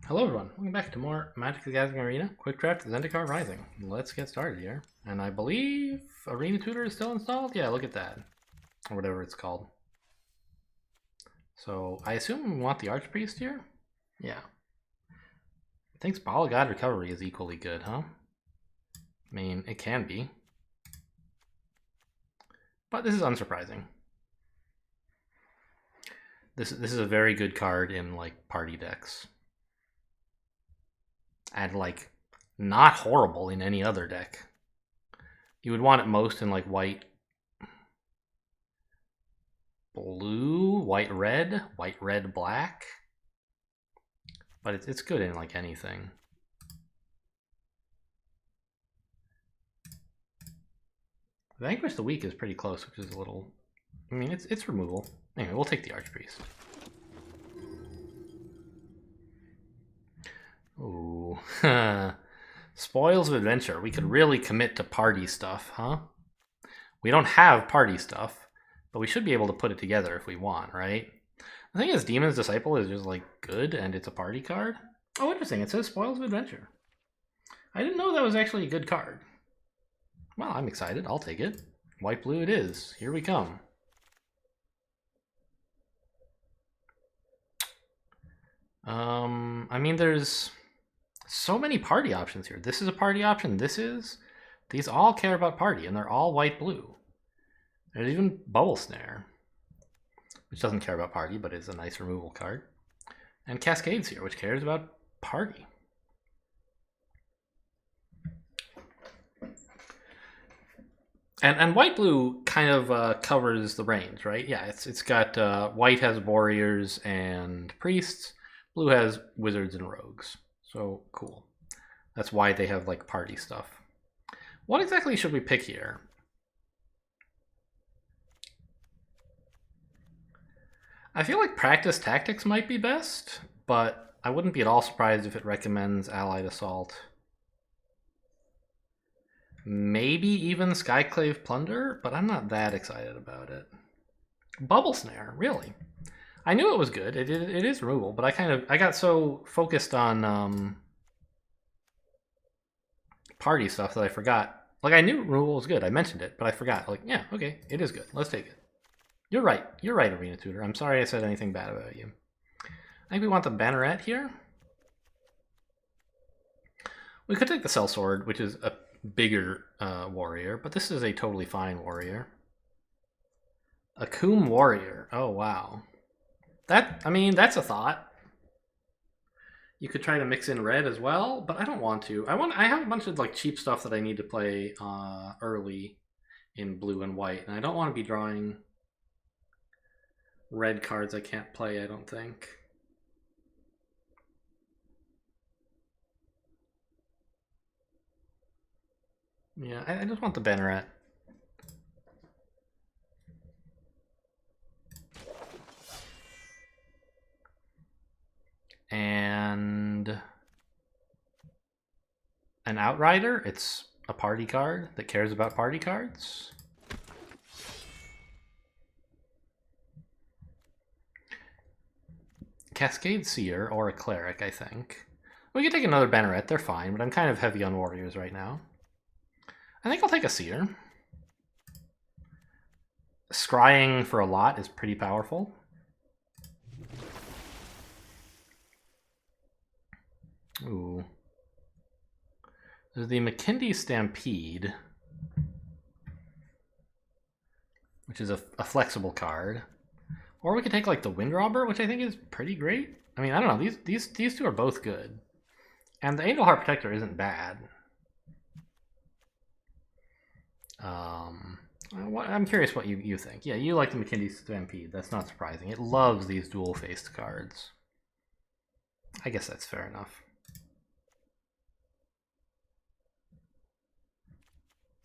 Hello everyone, welcome back to more Magic the Gathering Arena Quick Draft Zendikar Rising. Let's get started here. And I believe Arena Tutor is still installed? Yeah, look at that. Or whatever it's called. So I assume we want the Archpriest here? Yeah. I think Ball of God Recovery is equally good, huh? I mean, it can be. But this is unsurprising. This is a very good card in like party decks. And like not horrible in any other deck. You would want it most in like white, blue, white, red, black. But it's good in like anything. Vanquish the Weak is pretty close, which is a little... I mean, it's removal. Anyway, we'll take the Archpriest. Ooh. Spoils of Adventure. We could really commit to party stuff, huh? We don't have party stuff, but we should be able to put it together if we want, right? The thing is, Demon's Disciple is just like good, and it's a party card. Oh, interesting. It says Spoils of Adventure. I didn't know that was actually a good card. Well, I'm excited. I'll take it. White blue it is. Here we come. I mean, there's so many party options here. This is a party option. These all care about party, and they're all white blue. There's even Bubble Snare, which doesn't care about party, but is a nice removal card. And Cascades here, which cares about party. And white blue kind of covers the range, right? Yeah, it's got white has warriors and priests, blue has wizards and rogues. So cool. That's why they have like party stuff. What exactly should we pick here? I feel like Practice Tactics might be best, but I wouldn't be at all surprised if it recommends Allied Assault. Maybe even Skyclave Plunder, but I'm not that excited about it. Bubble Snare, really? I knew it was good. It is removal, but I got so focused on party stuff that I forgot. Like, I knew removal was good. I mentioned it, but I forgot. Like, yeah, okay, it is good. Let's take it. You're right, Arena Tutor. I'm sorry I said anything bad about you. I think we want the Banneret here. We could take the Sellsword, which is a bigger warrior, but this is a totally fine warrior. A Coom Warrior. Oh, wow. I mean, that's a thought. You could try to mix in red as well, but I don't want to. I have a bunch of like cheap stuff that I need to play early in blue and white, and I don't want to be drawing red cards I can't play, I don't think. Yeah, I just want the Banneret. And an Outrider. It's a party card that cares about party cards. Cascade Seer or a Cleric, I think. We could take another Banneret, they're fine, but I'm kind of heavy on warriors right now. I think I'll take a Seer. Scrying for a lot is pretty powerful. Ooh. There's the McKindy Stampede, which is a flexible card. Or we could take like the Windrobber, which I think is pretty great. I mean, I don't know. These two are both good. And the Angel Heart Protector isn't bad. I'm curious what you think. Yeah, you like the McKindy Stampede. That's not surprising. It loves these dual-faced cards. I guess that's fair enough.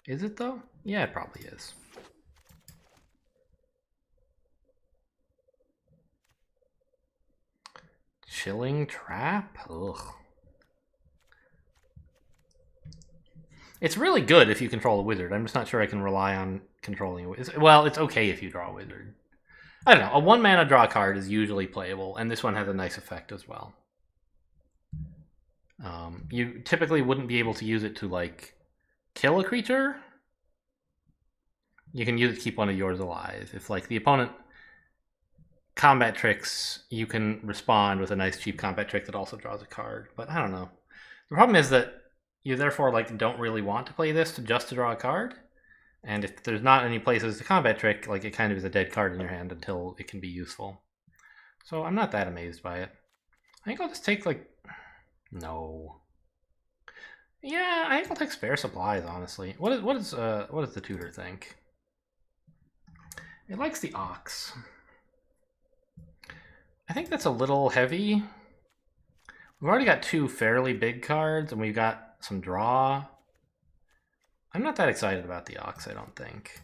Is it, though? Yeah, it probably is. Chilling Trap? Ugh. It's really good if you control a wizard. I'm just not sure I can rely on controlling a wizard. Well, it's okay if you draw a wizard. I don't know. A 1-mana draw card is usually playable, and this one has a nice effect as well. You typically wouldn't be able to use it to like kill a creature. You can use it to keep one of yours alive. If like the opponent combat tricks, you can respond with a nice cheap combat trick that also draws a card. But I don't know. The problem is that you therefore like don't really want to play this just to draw a card. And if there's not any places to combat trick, like it kind of is a dead card in your hand until it can be useful. So I'm not that amazed by it. I think I'll just take like... No. Yeah, I think I'll take spare supplies, honestly. What does the tutor think? It likes the ox. I think that's a little heavy. We've already got two fairly big cards, and we've got some draw. I'm not that excited about the ox, I don't think.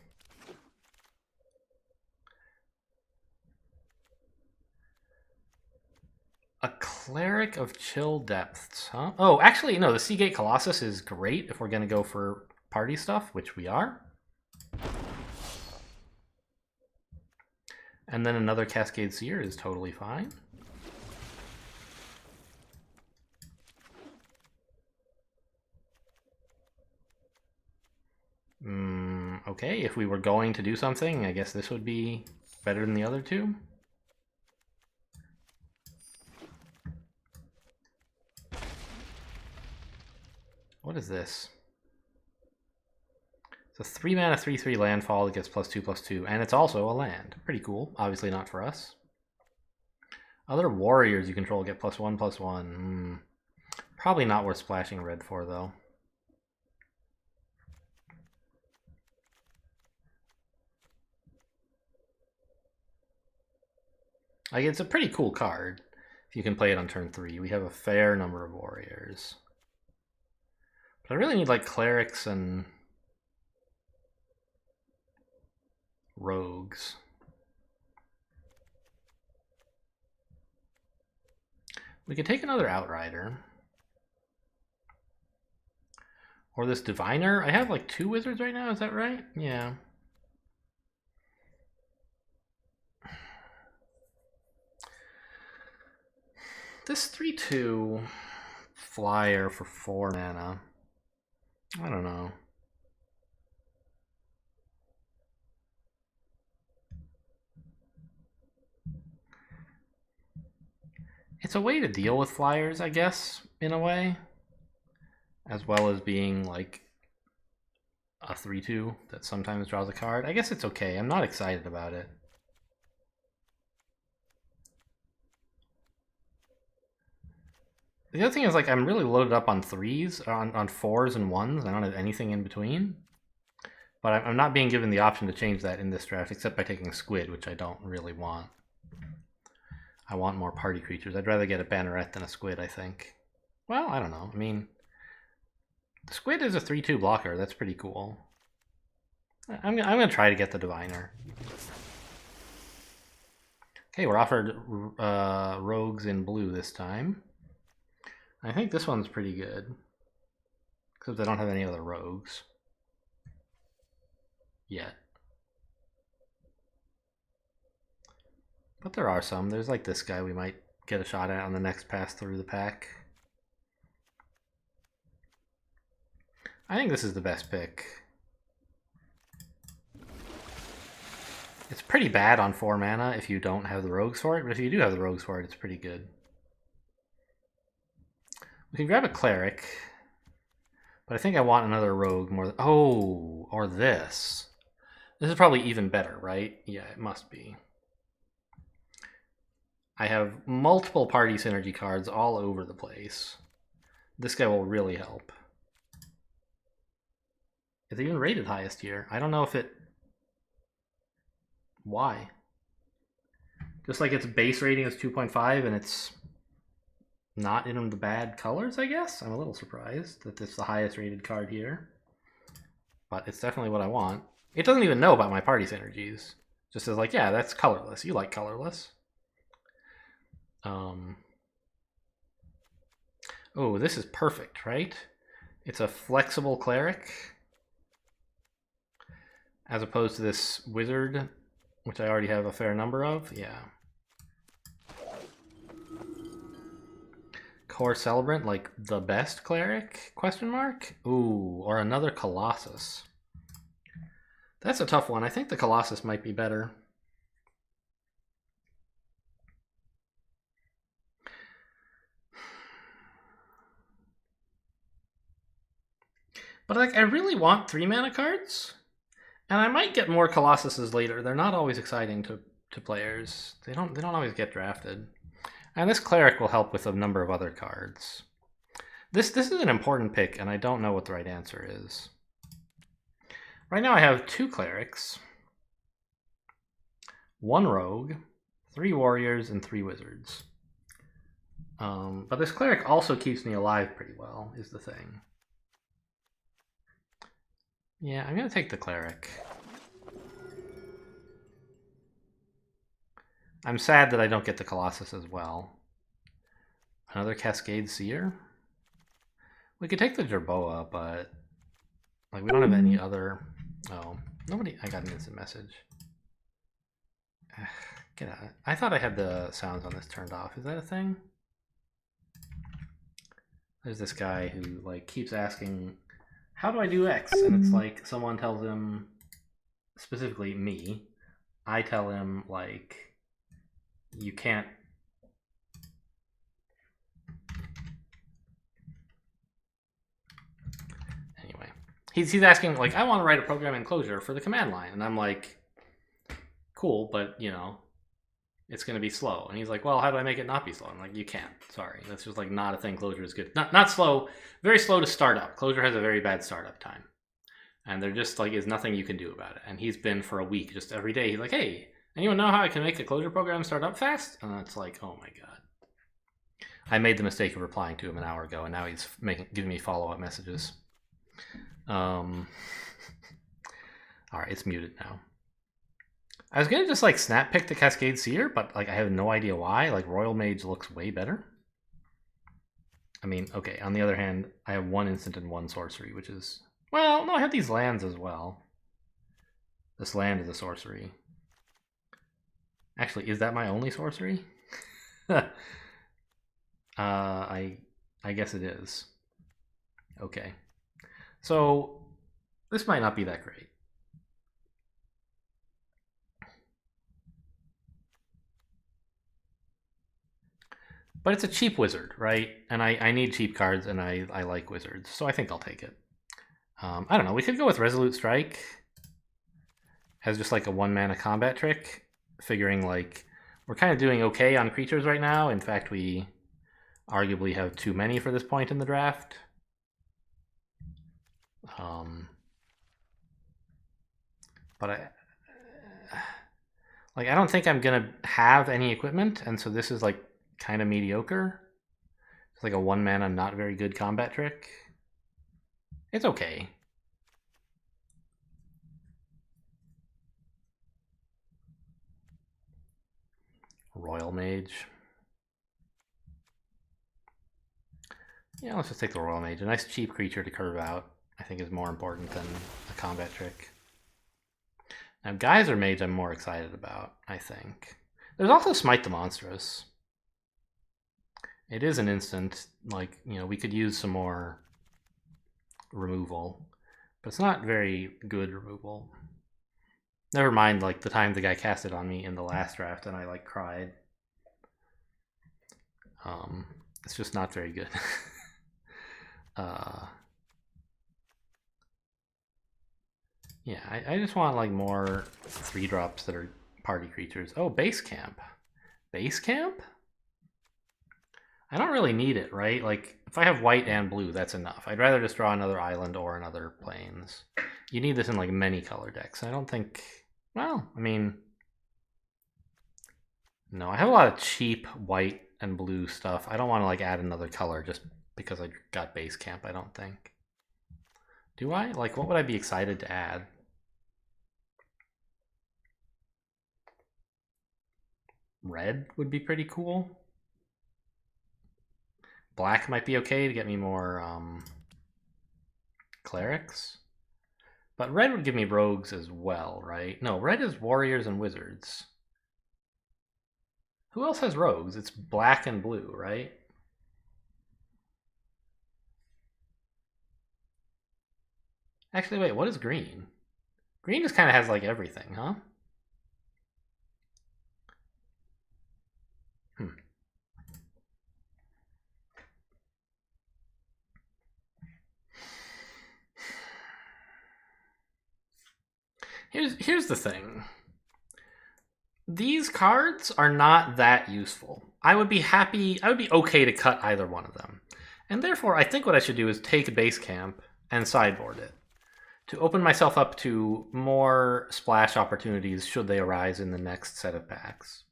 A Cleric of Chill Depths, huh? Oh, actually, no, the Seagate Colossus is great if we're going to go for party stuff, which we are. And then another Cascade Seer is totally fine. Okay, if we were going to do something, I guess this would be better than the other two. What is this? It's a 3-mana 3/3 landfall that gets +2/+2, and it's also a land. Pretty cool. Obviously not for us. Other warriors you control get +1/+1. Probably not worth splashing red for, though. Like, it's a pretty cool card if you can play it on turn 3. We have a fair number of warriors. But I really need, like, clerics and rogues. We could take another Outrider. Or this Diviner. I have, like, 2 wizards right now, is that right? Yeah. This 3/2 flyer for 4 mana. I don't know. It's a way to deal with flyers, I guess, in a way. As well as being like a 3/2 that sometimes draws a card. I guess it's okay. I'm not excited about it. The other thing is, like, I'm really loaded up on 3s, on 4s and 1s. I don't have anything in between. But I'm not being given the option to change that in this draft, except by taking Squid, which I don't really want. I want more party creatures. I'd rather get a Banneret than a Squid, I think. Well, I don't know. I mean, the Squid is a 3/2 blocker. That's pretty cool. I'm going to try to get the Diviner. Okay, we're offered rogues in blue this time. I think this one's pretty good. Except I don't have any other rogues. Yet. But there are some. There's like this guy we might get a shot at on the next pass through the pack. I think this is the best pick. It's pretty bad on 4 mana if you don't have the rogues for it, but if you do have the rogues for it, it's pretty good. We can grab a cleric, but I think I want another rogue more than... Oh, or this. This is probably even better, right? Yeah, it must be. I have multiple party synergy cards all over the place. This guy will really help. Is it even rated highest here? I don't know if it... Why? Just like its base rating is 2.5 and it's not in the bad colors, I guess? I'm a little surprised that it's the highest rated card here. But it's definitely what I want. It doesn't even know about my party synergies. Just says like, yeah, that's colorless. You like colorless. Oh, this is perfect, right? It's a flexible cleric. As opposed to this wizard, which I already have a fair number of. Yeah. Core Celebrant, like the best cleric? Question mark? Ooh, or another Colossus. That's a tough one. I think the Colossus might be better. But like, I really want 3 mana cards, and I might get more Colossuses later. They're not always exciting to players. They don't always get drafted. And this cleric will help with a number of other cards. This is an important pick, and I don't know what the right answer is. Right now I have 2 clerics, 1 rogue, 3 warriors, and 3 wizards. But this cleric also keeps me alive pretty well, is the thing. Yeah, I'm gonna take the cleric. I'm sad that I don't get the Colossus as well. Another Cascade Seer? We could take the Jerboa, but like we don't have any other... Oh, nobody... I got an instant message. Get out. I thought I had the sounds on this turned off. Is that a thing? There's this guy who like keeps asking, how do I do X? And it's like someone tells him, specifically me, I tell him like, you can't. Anyway, he's asking like, I want to write a program in Clojure for the command line, and I'm like, cool, but you know, it's going to be slow. And he's like, well, how do I make it not be slow? I'm like, you can't. Sorry, that's just like not a thing. Clojure is good. Not slow. Very slow to start up. Clojure has a very bad startup time, and there just like is nothing you can do about it. And he's been for a week, just every day. He's like, hey, anyone know how I can make a Clojure program start up fast? And it's like, oh my god. I made the mistake of replying to him an hour ago, and now he's giving me follow-up messages. All right, it's muted now. I was gonna just like snap pick the Cascade Seer, but like I have no idea why. Like Royal Mage looks way better. I mean, okay, on the other hand, I have 1 instant and 1 sorcery, which is... Well, no, I have these lands as well. This land is a sorcery. Actually, is that my only sorcery? I guess it is. Okay. So, this might not be that great. But it's a cheap wizard, right? And I need cheap cards, and I like wizards, so I think I'll take it. I don't know, we could go with Resolute Strike as just like a 1-mana combat trick, figuring like we're kind of doing okay on creatures right now. In fact, we arguably have too many for this point in the draft. But I don't think I'm gonna have any equipment, and so this is like kind of mediocre. It's like a 1-mana, not very good combat trick. It's okay. Royal Mage. Yeah, let's just take the Royal Mage. A nice cheap creature to curve out, I think, is more important than a combat trick. Now, Geyser Mage I'm more excited about, I think. There's also Smite the Monstrous. It is an instant, like, you know, we could use some more removal, but it's not very good removal. Never mind, like, the time the guy cast it on me in the last draft and I, like, cried. It's just not very good. Yeah, I just want, like, more 3-drops that are party creatures. Oh, Base Camp. Base Camp? I don't really need it, right? Like, if I have white and blue, that's enough. I'd rather just draw another island or another plains. You need this in, like, many color decks. I don't think... Well, I mean... No, I have a lot of cheap white and blue stuff. I don't want to, like, add another color just because I got Base Camp, I don't think. Do I? Like, what would I be excited to add? Red would be pretty cool. Black might be okay to get me more clerics. But red would give me rogues as well, right? No, red is warriors and wizards. Who else has rogues? It's black and blue, right? Actually, wait, what is green? Green just kind of has like everything, huh? Here's the thing. These cards are not that useful. I would be okay to cut either one of them. And therefore, I think what I should do is take base camp and sideboard it to open myself up to more splash opportunities should they arise in the next set of packs.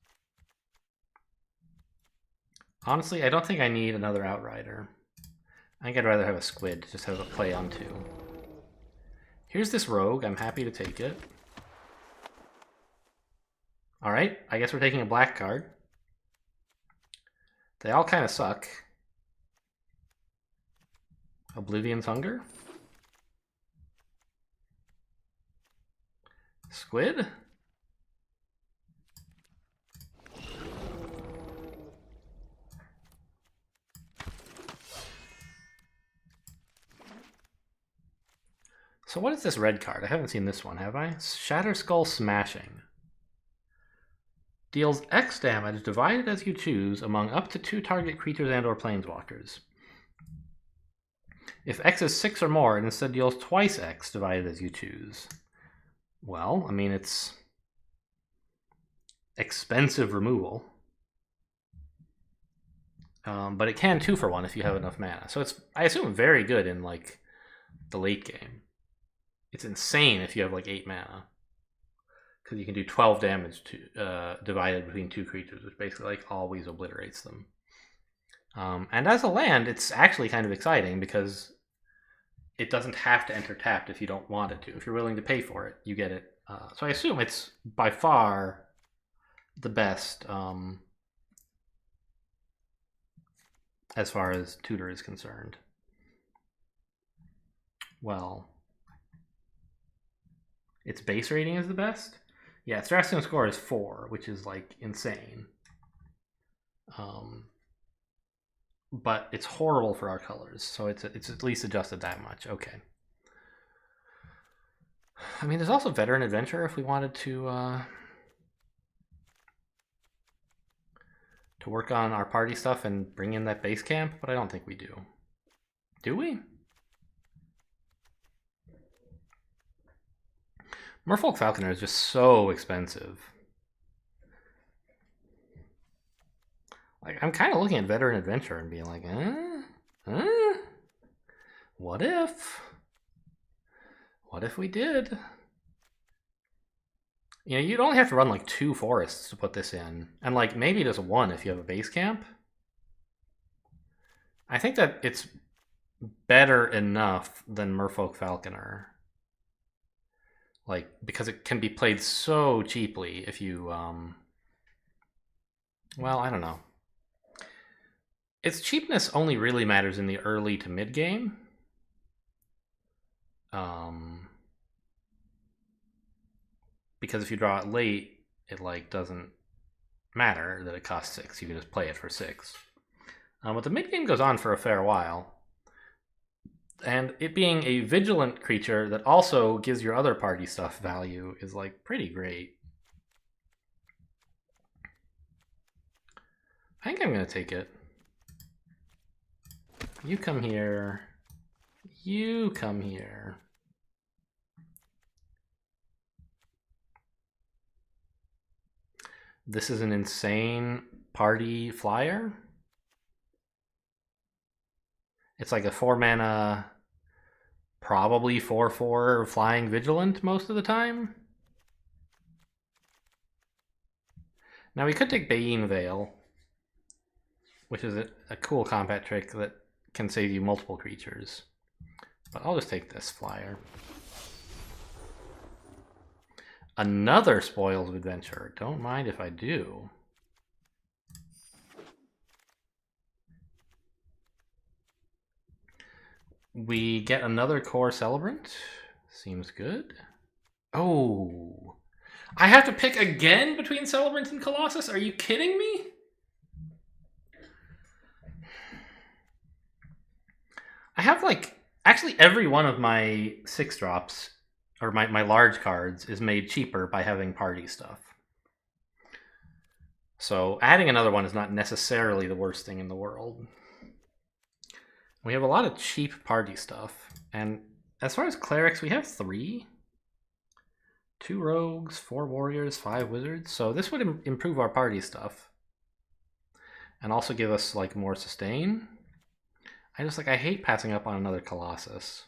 Honestly, I don't think I need another Outrider. I think I'd rather have a Squid to just have a play on 2. Here's this Rogue. I'm happy to take it. Alright, I guess we're taking a black card. They all kind of suck. Oblivion's Hunger. Squid. So what is this red card? I haven't seen this one, have I? Shatter Skull Smashing. Deals X damage divided as you choose among up to 2 target creatures and or planeswalkers. If X is 6 or more, it instead deals twice X divided as you choose. Well, I mean, it's expensive removal. But it can 2 for 1 if you have enough mana. So it's, I assume, very good in like the late game. It's insane if you have like 8 mana. Because you can do 12 damage to divided between 2 creatures, which basically like always obliterates them. And as a land, it's actually kind of exciting because it doesn't have to enter tapped if you don't want it to. If you're willing to pay for it, you get it. So I assume it's by far the best as far as tutor is concerned. Well, its base rating is the best? Yeah, its drafting score is 4, which is like insane. But it's horrible for our colors, so it's at least adjusted that much. Okay. I mean, there's also Veteran Adventure if we wanted to work on our party stuff and bring in that base camp, but I don't think we do. Do we? Merfolk Falconer is just so expensive. Like, I'm kind of looking at Veteran Adventure and being like, what if? What if we did? You know, you'd only have to run like 2 forests to put this in. And like maybe just 1 if you have a base camp. I think that it's better enough than Merfolk Falconer. Like, because it can be played so cheaply if you, well, I don't know. Its cheapness only really matters in the early to mid game. Because if you draw it late, it like doesn't matter that it costs 6. You can just play it for 6. But the mid game goes on for a fair while. And it being a vigilant creature that also gives your other party stuff value is like pretty great. I think I'm going to take it. You come here. You come here. This is an insane party flyer. It's like a 4 mana, probably 4/4 flying vigilant most of the time. Now we could take Bayin Veil, which is a cool combat trick that can save you multiple creatures. But I'll just take this flyer. Another Spoils of Adventure. Don't mind if I do. We get another Core Celebrant. Seems good. Oh. I have to pick again between Celebrant and Colossus? Are you kidding me? I have like... Actually, every one of my 6-drops, or my large cards, is made cheaper by having party stuff. So adding another one is not necessarily the worst thing in the world. We have a lot of cheap party stuff. And as far as clerics, we have 3. 2 rogues, 4 warriors, 5 wizards. So this would improve our party stuff. And also give us like more sustain. I hate passing up on another Colossus.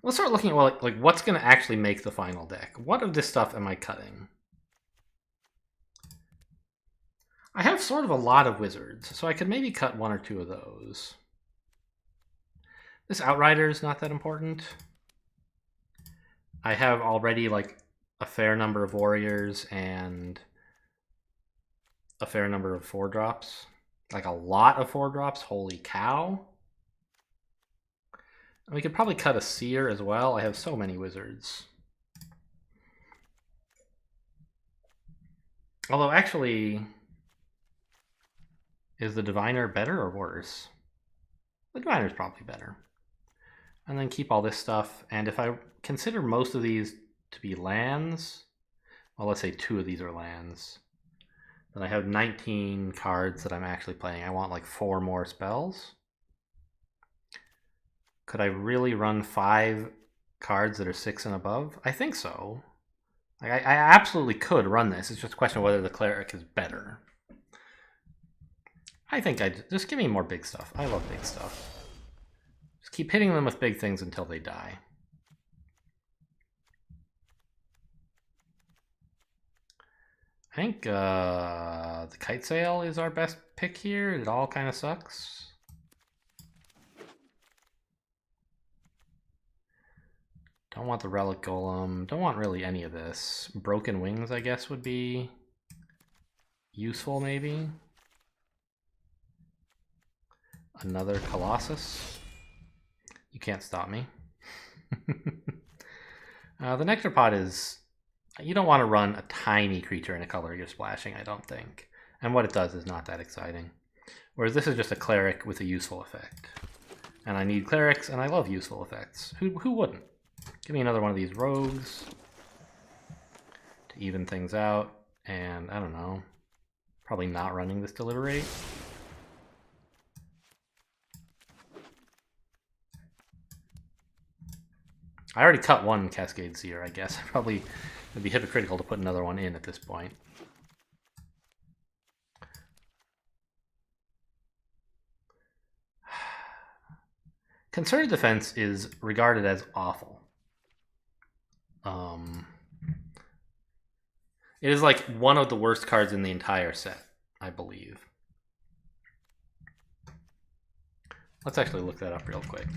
Let's start looking at like what's going to actually make the final deck. What of this stuff am I cutting? I have sort of a lot of wizards, so I could maybe cut 1 or 2 of those. This Outrider is not that important. I have already like a fair number of warriors and a fair number of 4-drops. Like a lot of 4-drops, holy cow. And we could probably cut a seer as well. I have so many wizards. Although actually, is the Diviner better or worse? The Diviner's probably better. And then keep all this stuff. And if I consider most of these to be lands, well, let's say 2 of these are lands, then I have 19 cards that I'm actually playing. I want like 4 more spells. Could I really run 5 cards that are 6 and above? I think so. Like, I absolutely could run this. It's just a question of whether the cleric is better. I think just give me more big stuff. I love big stuff. Just keep hitting them with big things until they die. I think the Kite Sail is our best pick here. It all kind of sucks. Don't want the Relic Golem. Don't want really any of this. Broken Wings, I guess, would be useful, maybe. Another Colossus. You can't stop me. The Nectarpod is... You don't want to run a tiny creature in a color you're splashing, I don't think. And what it does is not that exciting. Whereas this is just a cleric with a useful effect. And I need clerics, and I love useful effects. Who wouldn't? Give me another one of these rogues to even things out. And, I don't know, probably not running this Deliberate. I already cut 1 Cascade Seer, I guess. Probably would be hypocritical to put another one in at this point. Concerted Defense is regarded as awful. It is like one of the worst cards in the entire set, I believe. Let's actually look that up real quick.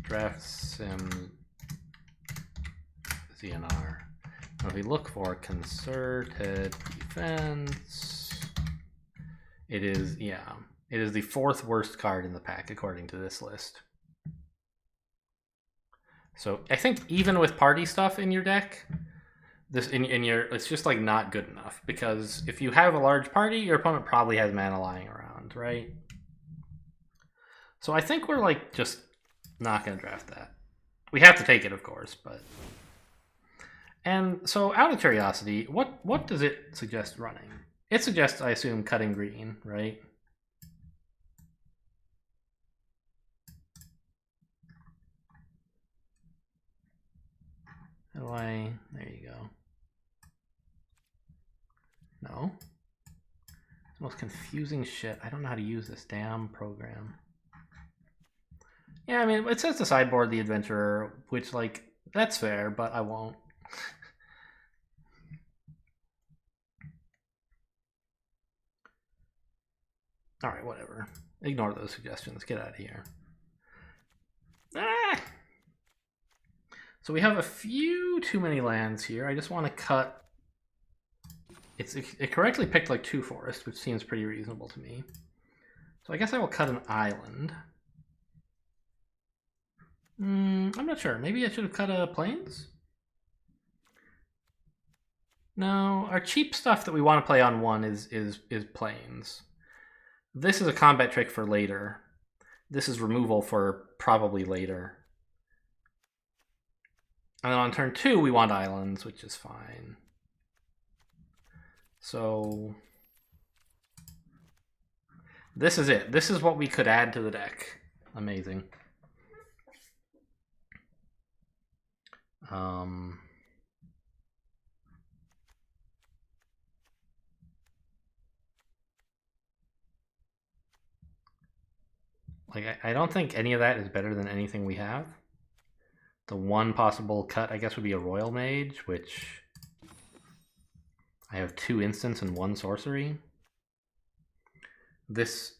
Draft Sim ZNR. Now if we look for Concerted Defense, it is, yeah, it is the 4th worst card in the pack according to this list. So I think even with party stuff in your deck, this in your it's just like not good enough, because if you have a large party, your opponent probably has mana lying around, right? So I think we're like just not going to draft that. We have to take it, of course, but... And so out of curiosity, what does it suggest running? It suggests, I assume, cutting green, right? How do I... There you go. No. It's the most confusing shit. I don't know how to use this damn program. Yeah, I mean, it says to sideboard the Adventurer, which, like, that's fair, but I won't. Alright, whatever. Ignore those suggestions. Get out of here. Ah! So we have a few too many lands here. I just want to cut... It correctly picked like 2 forests, which seems pretty reasonable to me. So I guess I will cut an island. I'm not sure. Maybe I should have cut planes? No, our cheap stuff that we want to play on 1 is planes. This is a combat trick for later. This is removal for probably later. And then on turn 2, we want islands, which is fine. So this is it. This is what we could add to the deck. Amazing. Like, I don't think any of that is better than anything we have. The one possible cut, I guess, would be a Royal Mage, which I have 2 instants and 1 sorcery. This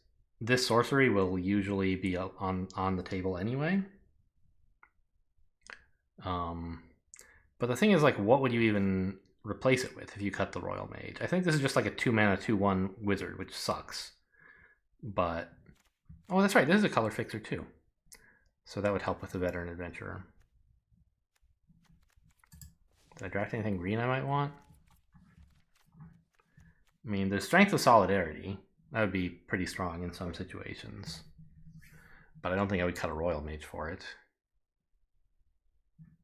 sorcery will usually be on the table anyway. But the thing is, like, what would you even replace it with if you cut the Royal Mage? I think this is just like a 2-mana 2/1 wizard, which sucks. But oh, that's right. This is a color fixer too, so that would help with the Veteran Adventurer. Did I draft anything green I might want? I mean, there's Strength of Solidarity. That would be pretty strong in some situations, but I don't think I would cut a Royal Mage for it.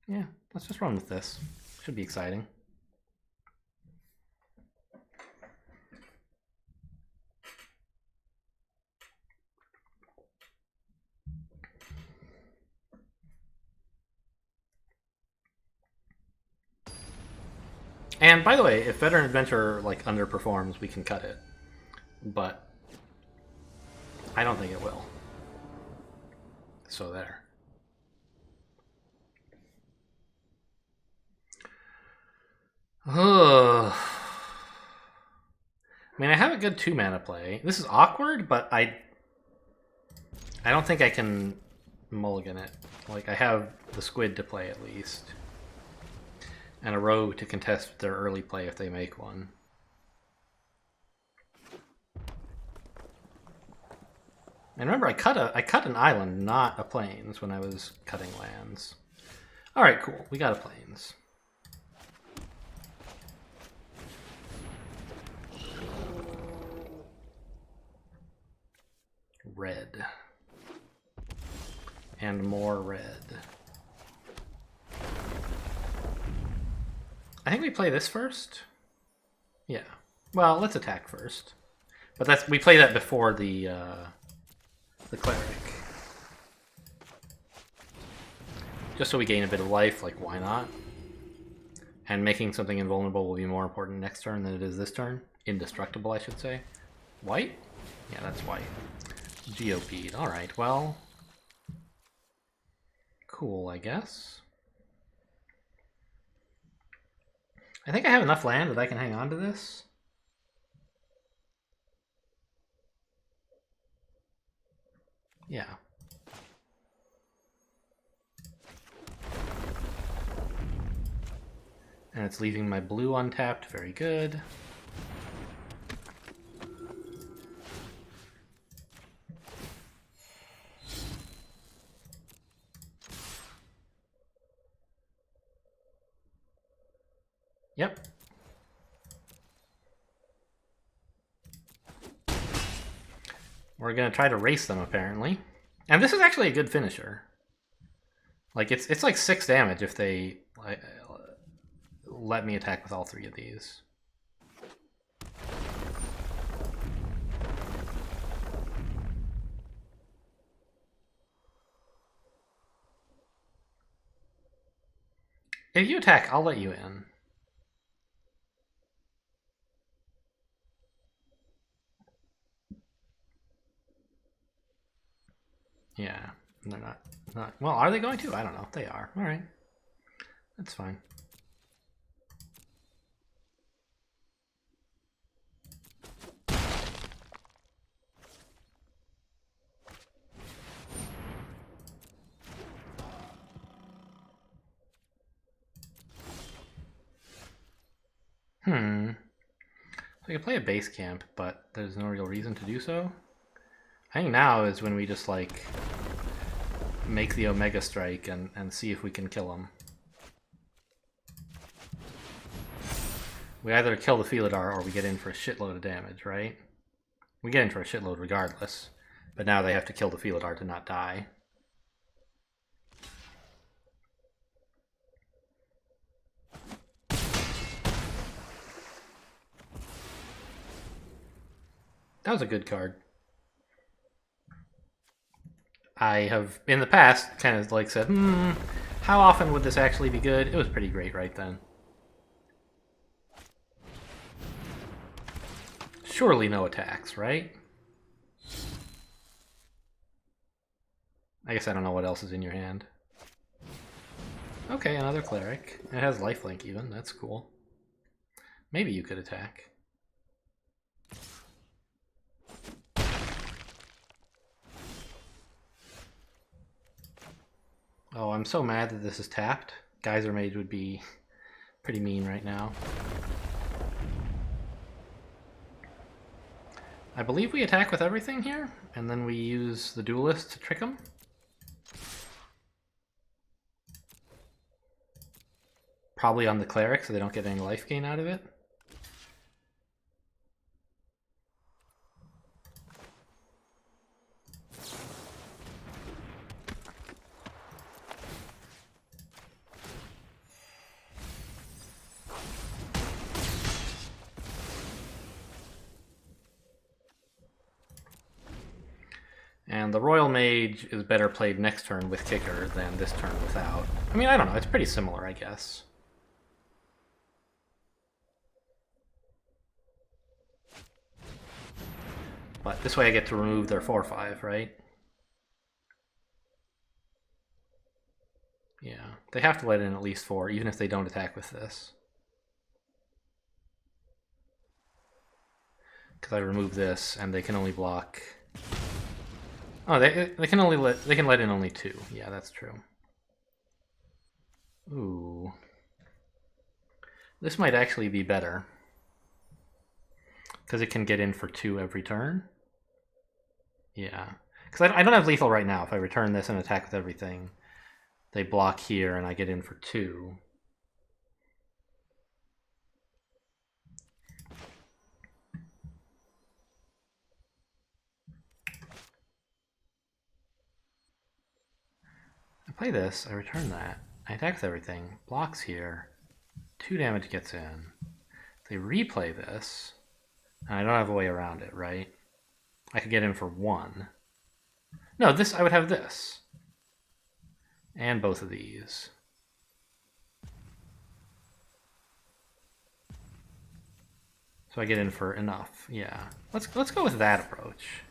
Yeah, let's just run with this. Should be exciting. And by the way, if Veteran Adventurer like underperforms, we can cut it. But I don't think it will. So there. I mean, I have a good 2-mana play. This is awkward, but I don't think I can mulligan it. Like, I have the squid to play at least. And a rogue to contest their early play if they make one. And remember, I cut an island, not a plains, when I was cutting lands. All right, cool. We got a plains. Red. And more red. I think we play this first. Yeah. Well, let's attack first. But we play that before the cleric. Just so we gain a bit of life, like why not? And making something invulnerable will be more important next turn than it is this turn. Indestructible, I should say. White? Yeah, that's white. GOP'd. Alright, well. Cool, I guess. I think I have enough land that I can hang on to this. Yeah. And it's leaving my blue untapped. Very good. Yep. We're gonna try to race them, apparently. And this is actually a good finisher. Like, it's like 6 damage if they let me attack with all 3 of these. If you attack, I'll let you in. Yeah, they're not. Well, are they going to? I don't know. They are. All right. That's fine. So I could play a base camp, but there's no real reason to do so. I think now is when we just, like, make the Omega Strike and see if we can kill him. We either kill the Felidar or we get in for a shitload of damage, right? We get in for a shitload regardless. But now they have to kill the Felidar to not die. That was a good card. I have, in the past, kind of like said, how often would this actually be good? It was pretty great right then. Surely no attacks, right? I guess I don't know what else is in your hand. Okay, another cleric. It has lifelink even, that's cool. Maybe you could attack. Oh, I'm so mad that this is tapped. Geyser Mage would be pretty mean right now. I believe we attack with everything here, and then we use the Duelist to trick them. Probably on the Cleric, so they don't get any life gain out of it. And the Royal Mage is better played next turn with Kicker than this turn without. I mean, I don't know, it's pretty similar, I guess. But this way I get to remove their 4/5, right? Yeah, they have to let in at least 4, even if they don't attack with this. Because I remove this, and they can only block... Oh, they can let in only 2. Yeah, that's true. Ooh. This might actually be better. Because it can get in for 2 every turn. Yeah. Because I don't have lethal right now. If I return this and attack with everything, they block here and I get in for 2. I play this, I return that, I attack with everything, blocks here, 2 damage gets in. They replay this, and I don't have a way around it, right? I could get in for 1. No, this, I would have this. And both of these. So I get in for enough, yeah. Let's go with that approach.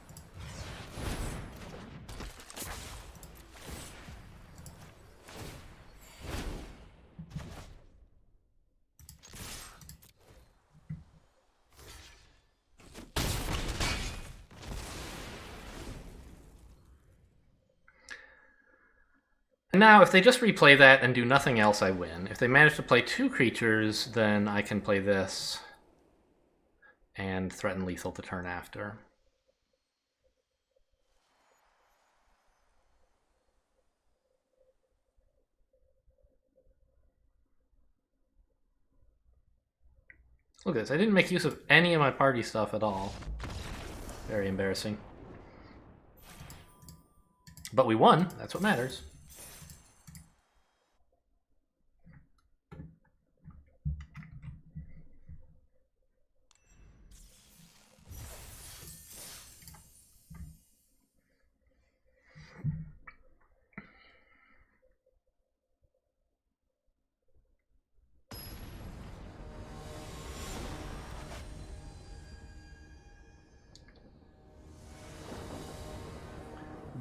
And now, if they just replay that and do nothing else, I win. If they manage to play 2 creatures, then I can play this and threaten lethal the turn after. Look at this, I didn't make use of any of my party stuff at all. Very embarrassing. But we won, that's what matters.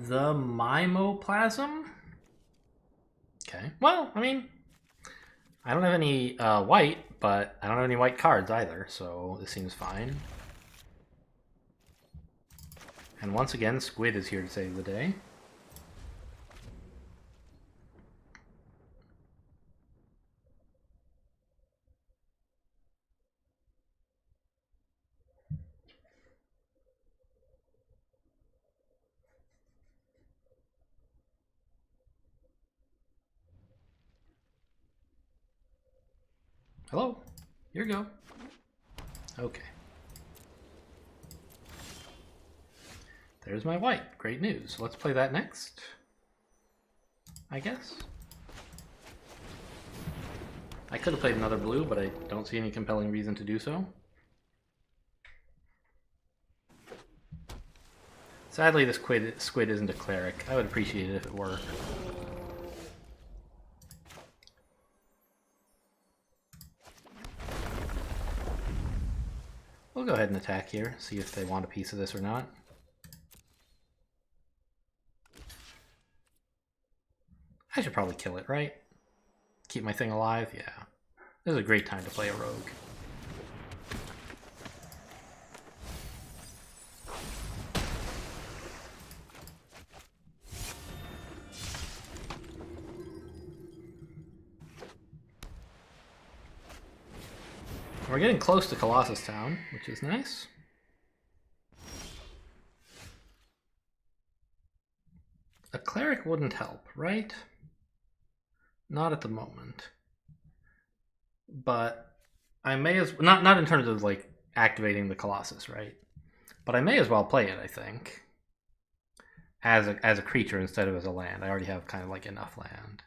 The Mimoplasm? Okay, well, I mean, I don't have any white, but I don't have any white cards either, so this seems fine. And once again, Squid is here to save the day. Hello? Here you go. Okay. There's my white. Great news. Let's play that next, I guess. I could have played another blue, but I don't see any compelling reason to do so. Sadly, this squid isn't a cleric. I would appreciate it if it were. We'll go ahead and attack here, see if they want a piece of this or not. I should probably kill it, right? Keep my thing alive? Yeah. This is a great time to play a rogue. We're getting close to Colossus Town, which is nice. A cleric wouldn't help, right? Not at the moment. But I may as not in terms of like activating the Colossus, right? But I may as well play it, I think, as a creature instead of as a land. I already have kind of like enough land.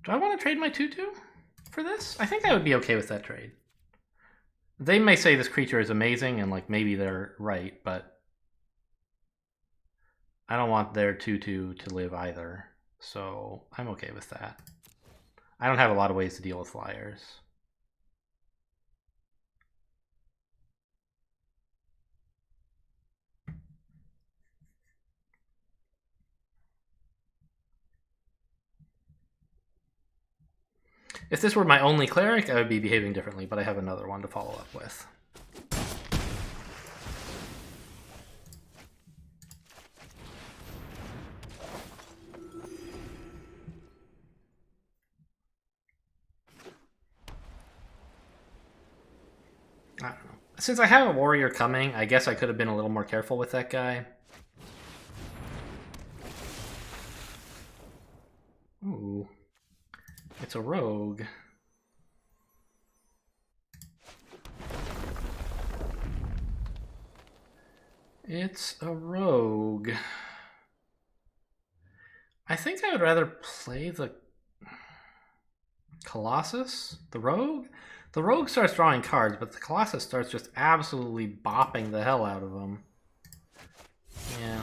Do I want to trade my 2/2 for this? I think I would be okay with that trade. They may say this creature is amazing, and like maybe they're right, but I don't want their 2/2 to live either, so I'm okay with that. I don't have a lot of ways to deal with flyers. If this were my only cleric, I would be behaving differently, but I have another one to follow up with. I don't know. Since I have a warrior coming, I guess I could have been a little more careful with that guy. Ooh. It's a rogue. It's a rogue. I think I would rather play the Colossus, the rogue. The rogue starts drawing cards, but the Colossus starts just absolutely bopping the hell out of them. Yeah.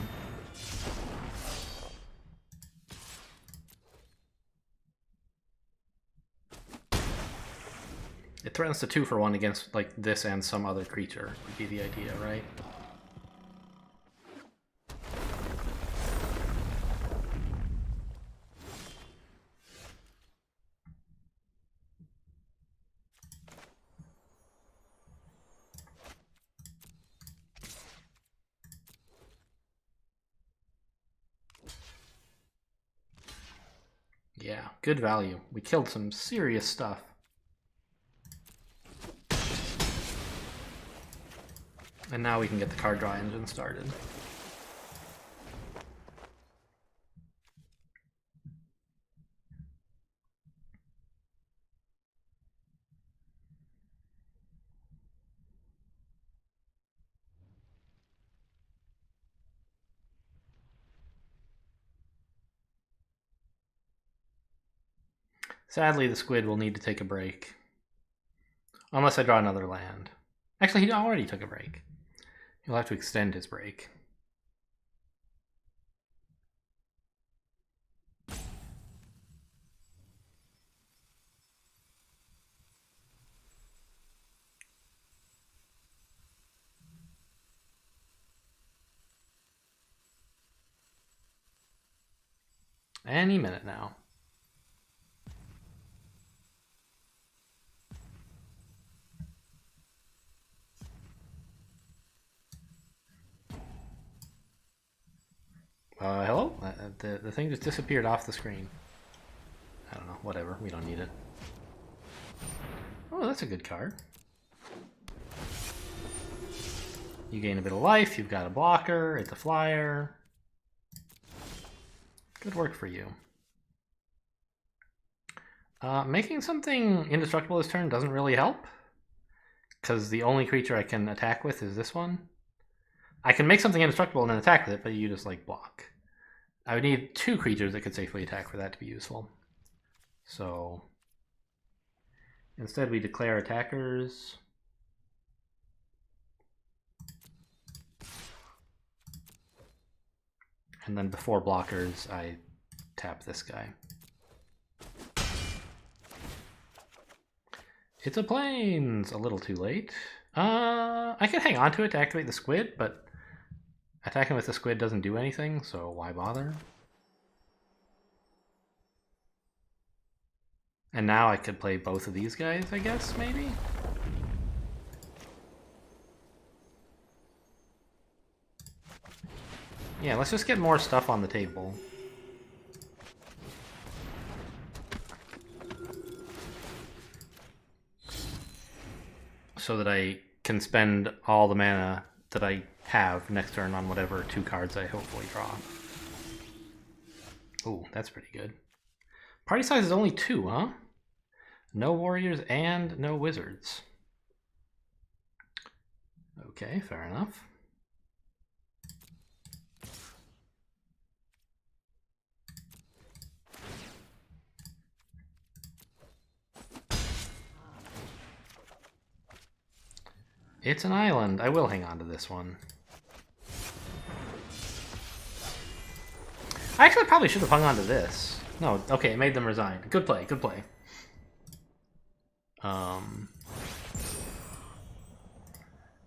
It threatens to 2-for-1 against like this and some other creature would be the idea, right? Yeah, good value. We killed some serious stuff. And now we can get the card draw engine started. Sadly, the squid will need to take a break. Unless I draw another land. Actually, he already took a break. He'll have to extend his break. Any minute now. Hello? The thing just disappeared off the screen. I don't know, whatever, we don't need it. Oh, Oh, that's a good card. You gain a bit of life, you've got a blocker, it's a flyer. Good work for you. Making something indestructible this turn doesn't really help, because the only creature I can attack with is this one. I can make something indestructible and then attack with it, but you just like block. I would need 2 creatures that could safely attack for that to be useful. So instead we declare attackers. And then before blockers, I tap this guy. It's a plains! A little too late. I could hang on to it to activate the squid, but attacking with the squid doesn't do anything, so why bother? And now I could play both of these guys, I guess, maybe? Yeah, let's just get more stuff on the table. So that I can spend all the mana that I have next turn on whatever 2 cards I hopefully draw. Ooh, that's pretty good. Party size is only 2, huh? No warriors and no wizards. Okay, fair enough. It's an island. I will hang on to this one. I actually probably should have hung on to this. No, okay, it made them resign. Good play, good play.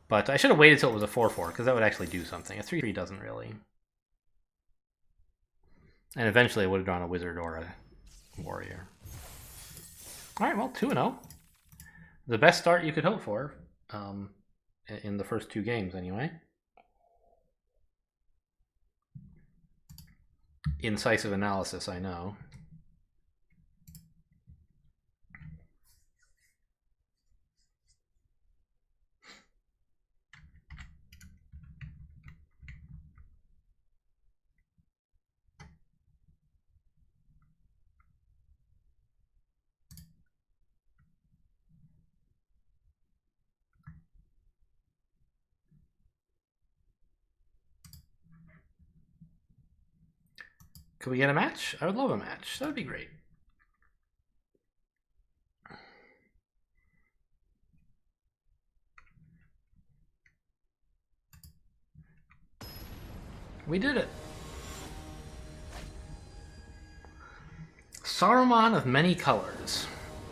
But I should have waited till it was a 4/4, because that would actually do something. A 3/3 doesn't really. And eventually I would have drawn a wizard or a warrior. Alright, well, 2-0. The best start you could hope for. In the first 2 games, anyway. Incisive analysis, I know. Could we get a match? I would love a match. That would be great. We did it. Saruman of many colors.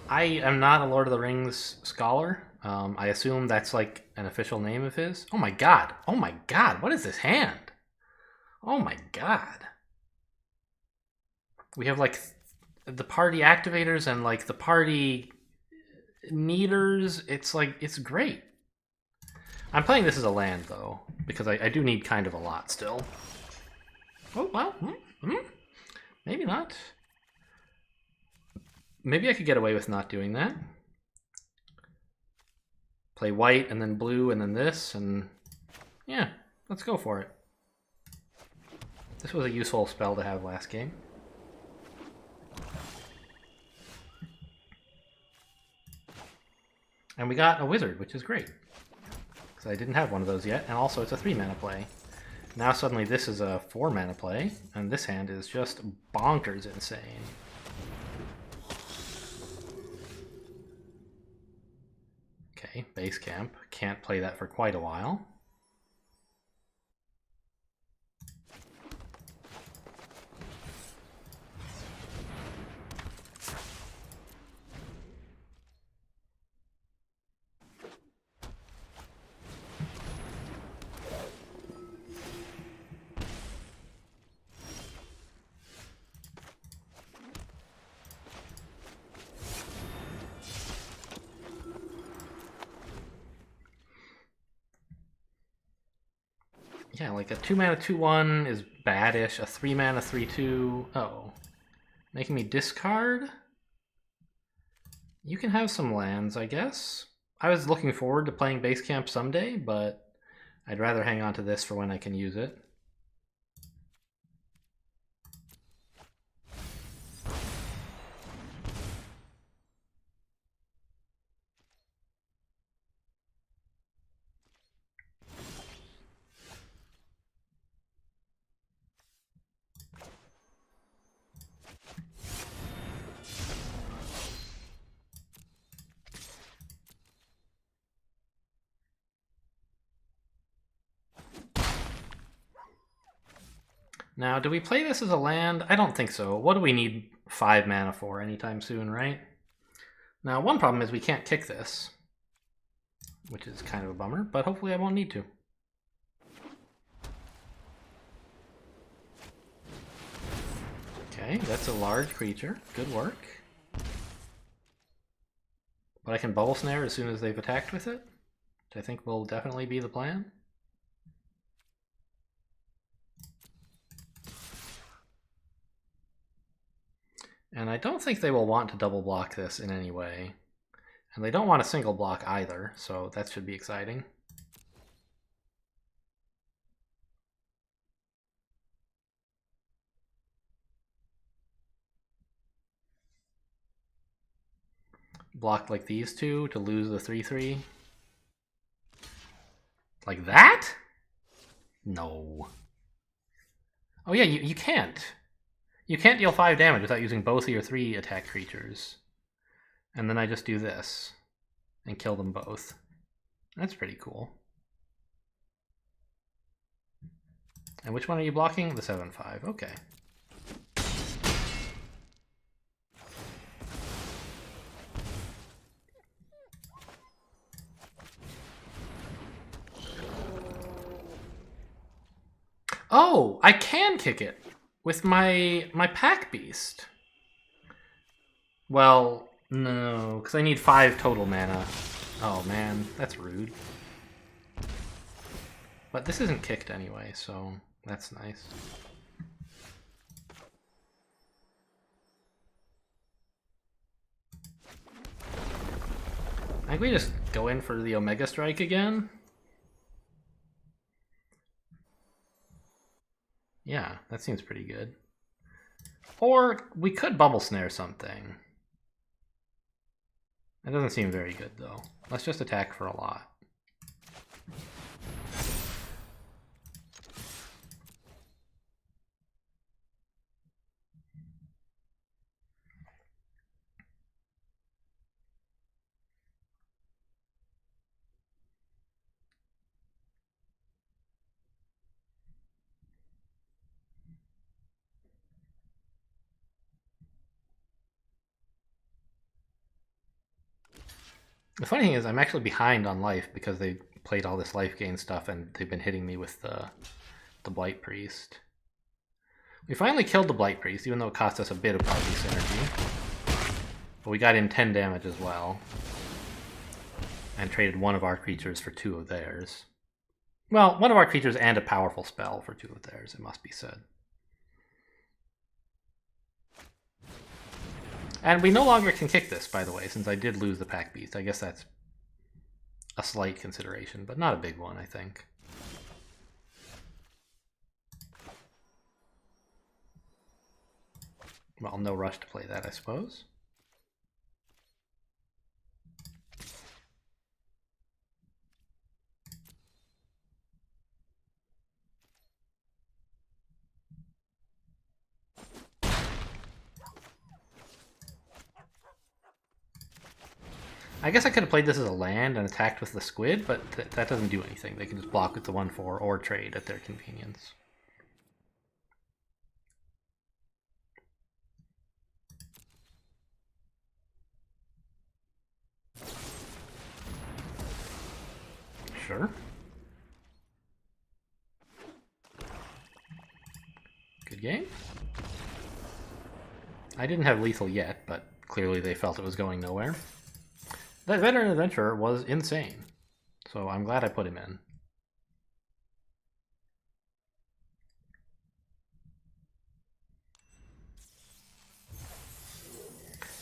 I am not a Lord of the Rings scholar. I assume that's like an official name of his. Oh my god. Oh my god. What is this hand? Oh my god. We have like the party activators and like the party needers. It's like, it's great. I'm playing this as a land though, because I do need kind of a lot still. Oh, well, maybe not. Maybe I could get away with not doing that. Play white and then blue and then this, and yeah, let's go for it. This was a useful spell to have last game. And we got a wizard, which is great. Because I didn't have one of those yet, and also it's a 3-mana play. Now suddenly this is a 4-mana play, and this hand is just bonkers insane. Okay, base camp. Can't play that for quite a while. Yeah, like a 2-mana 2/1 is badish. A 3-mana 3/2. Oh. Making me discard? You can have some lands, I guess. I was looking forward to playing base camp someday, but I'd rather hang on to this for when I can use it. Now, do we play this as a land? I don't think so. What do we need 5 mana for anytime soon, right? Now, one problem is we can't kick this, which is kind of a bummer, but hopefully I won't need to. Okay, that's a large creature. Good work. But I can bubble snare as soon as they've attacked with it, which I think will definitely be the plan. And I don't think they will want to double block this in any way. And they don't want a single block either, so that should be exciting. Block like these two to lose the 3/3. Like that? No. Oh yeah, you can't. You can't deal 5 damage without using both of your 3 attack creatures. And then I just do this and kill them both. That's pretty cool. And which one are you blocking? The 7/5. Okay. Oh, I can kick it with my pack beast. Well, no, because I need 5 total mana. Oh man, that's rude. But this isn't kicked anyway, so that's nice. I think we just go in for the Omega Strike again. Yeah, that seems pretty good. Or we could Bubble Snare something. That doesn't seem very good, though. Let's just attack for a lot. The funny thing is, I'm actually behind on life because they played all this life gain stuff and they've been hitting me with the Blight Priest. We finally killed the Blight Priest, even though it cost us a bit of party synergy. But we got in 10 damage as well. And traded one of our creatures for 2 of theirs. Well, one of our creatures and a powerful spell for 2 of theirs, it must be said. And we no longer can kick this, by the way, since I did lose the pack beast. I guess that's a slight consideration, but not a big one, I think. Well, no rush to play that, I suppose. I guess I could have played this as a land and attacked with the squid, but that doesn't do anything. They can just block with the 1/4 or trade at their convenience. Sure. Good game. I didn't have lethal yet, but clearly they felt it was going nowhere. That Veteran Adventurer was insane, so I'm glad I put him in.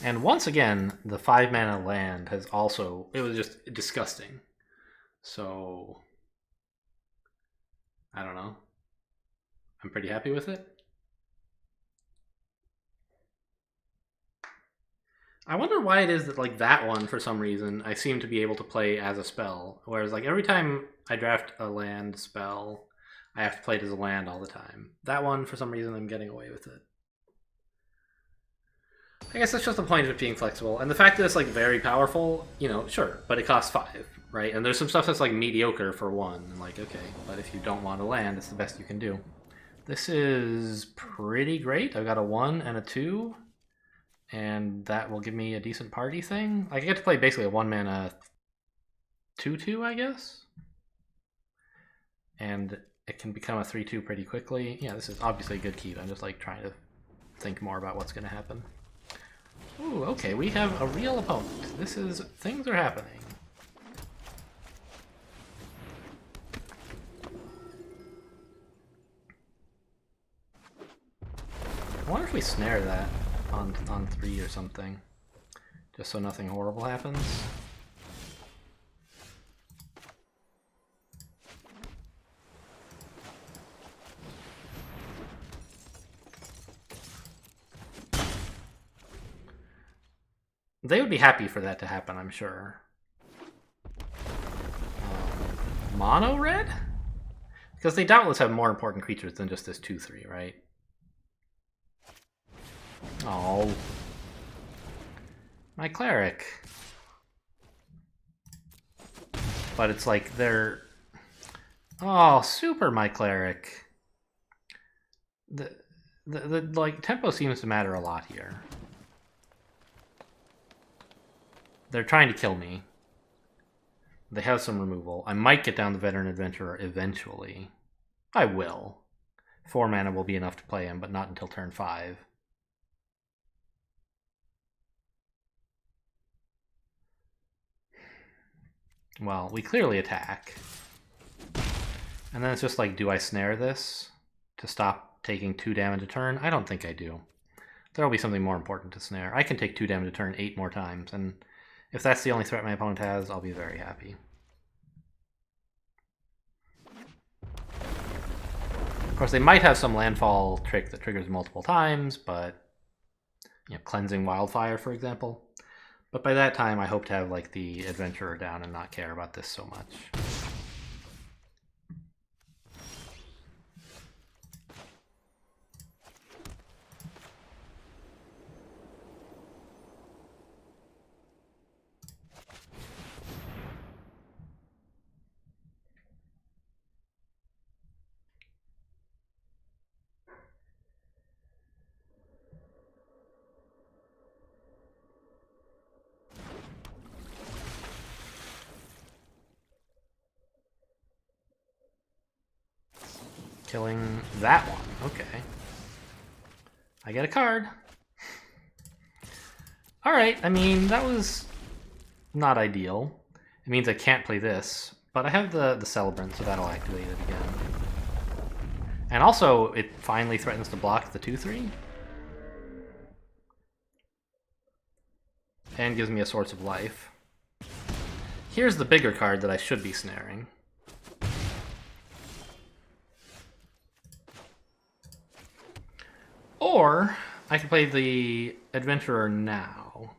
And once again, the 5 mana land has also... It was just disgusting. So... I don't know. I'm pretty happy with it. I wonder why it is that, like, that one, for some reason, I seem to be able to play as a spell. Whereas, like, every time I draft a land spell, I have to play it as a land all the time. That one, for some reason, I'm getting away with it. I guess that's just the point of it being flexible. And the fact that it's, like, very powerful, you know, sure, but it costs 5, right? And there's some stuff that's, like, mediocre for 1. And, like, okay, but if you don't want to land, it's the best you can do. This is pretty great. I've got a 1 and a 2. And that will give me a decent party thing. Like, I get to play basically a 1-mana 2/2, I guess. And it can become a 3/2 pretty quickly. Yeah, this is obviously a good keep. I'm just, like, trying to think more about what's going to happen. Ooh, okay, we have a real opponent. This is... Things are happening. I wonder if we snare that on 3 or something, just so nothing horrible happens. They would be happy for that to happen, I'm sure. Mono red? Because they doubtless have more important creatures than just this 2/3, right? Oh. My cleric. But it's like they're... Oh, super my cleric. The like, tempo seems to matter a lot here. They're trying to kill me. They have some removal. I might get down the Veteran Adventurer eventually. I will. 4 mana will be enough to play him, but not until turn 5. Well, we clearly attack. And then it's just like, do I snare this to stop taking 2 damage a turn? I don't think I do. There will be something more important to snare. I can take 2 damage a turn 8 more times, and if that's the only threat my opponent has, I'll be very happy. Of course, they might have some landfall trick that triggers multiple times, but... You know, Cleansing Wildfire, for example. But by that time, I hope to have, like, the Adventurer down and not care about this so much. Killing that one. Okay. I get a card. Alright, I mean, that was not ideal. It means I can't play this, but I have the Celebrant, so that'll activate it again. And also, it finally threatens to block the 2/3. And gives me a Source of Life. Here's the bigger card that I should be snaring. Or I can play the Adventurer now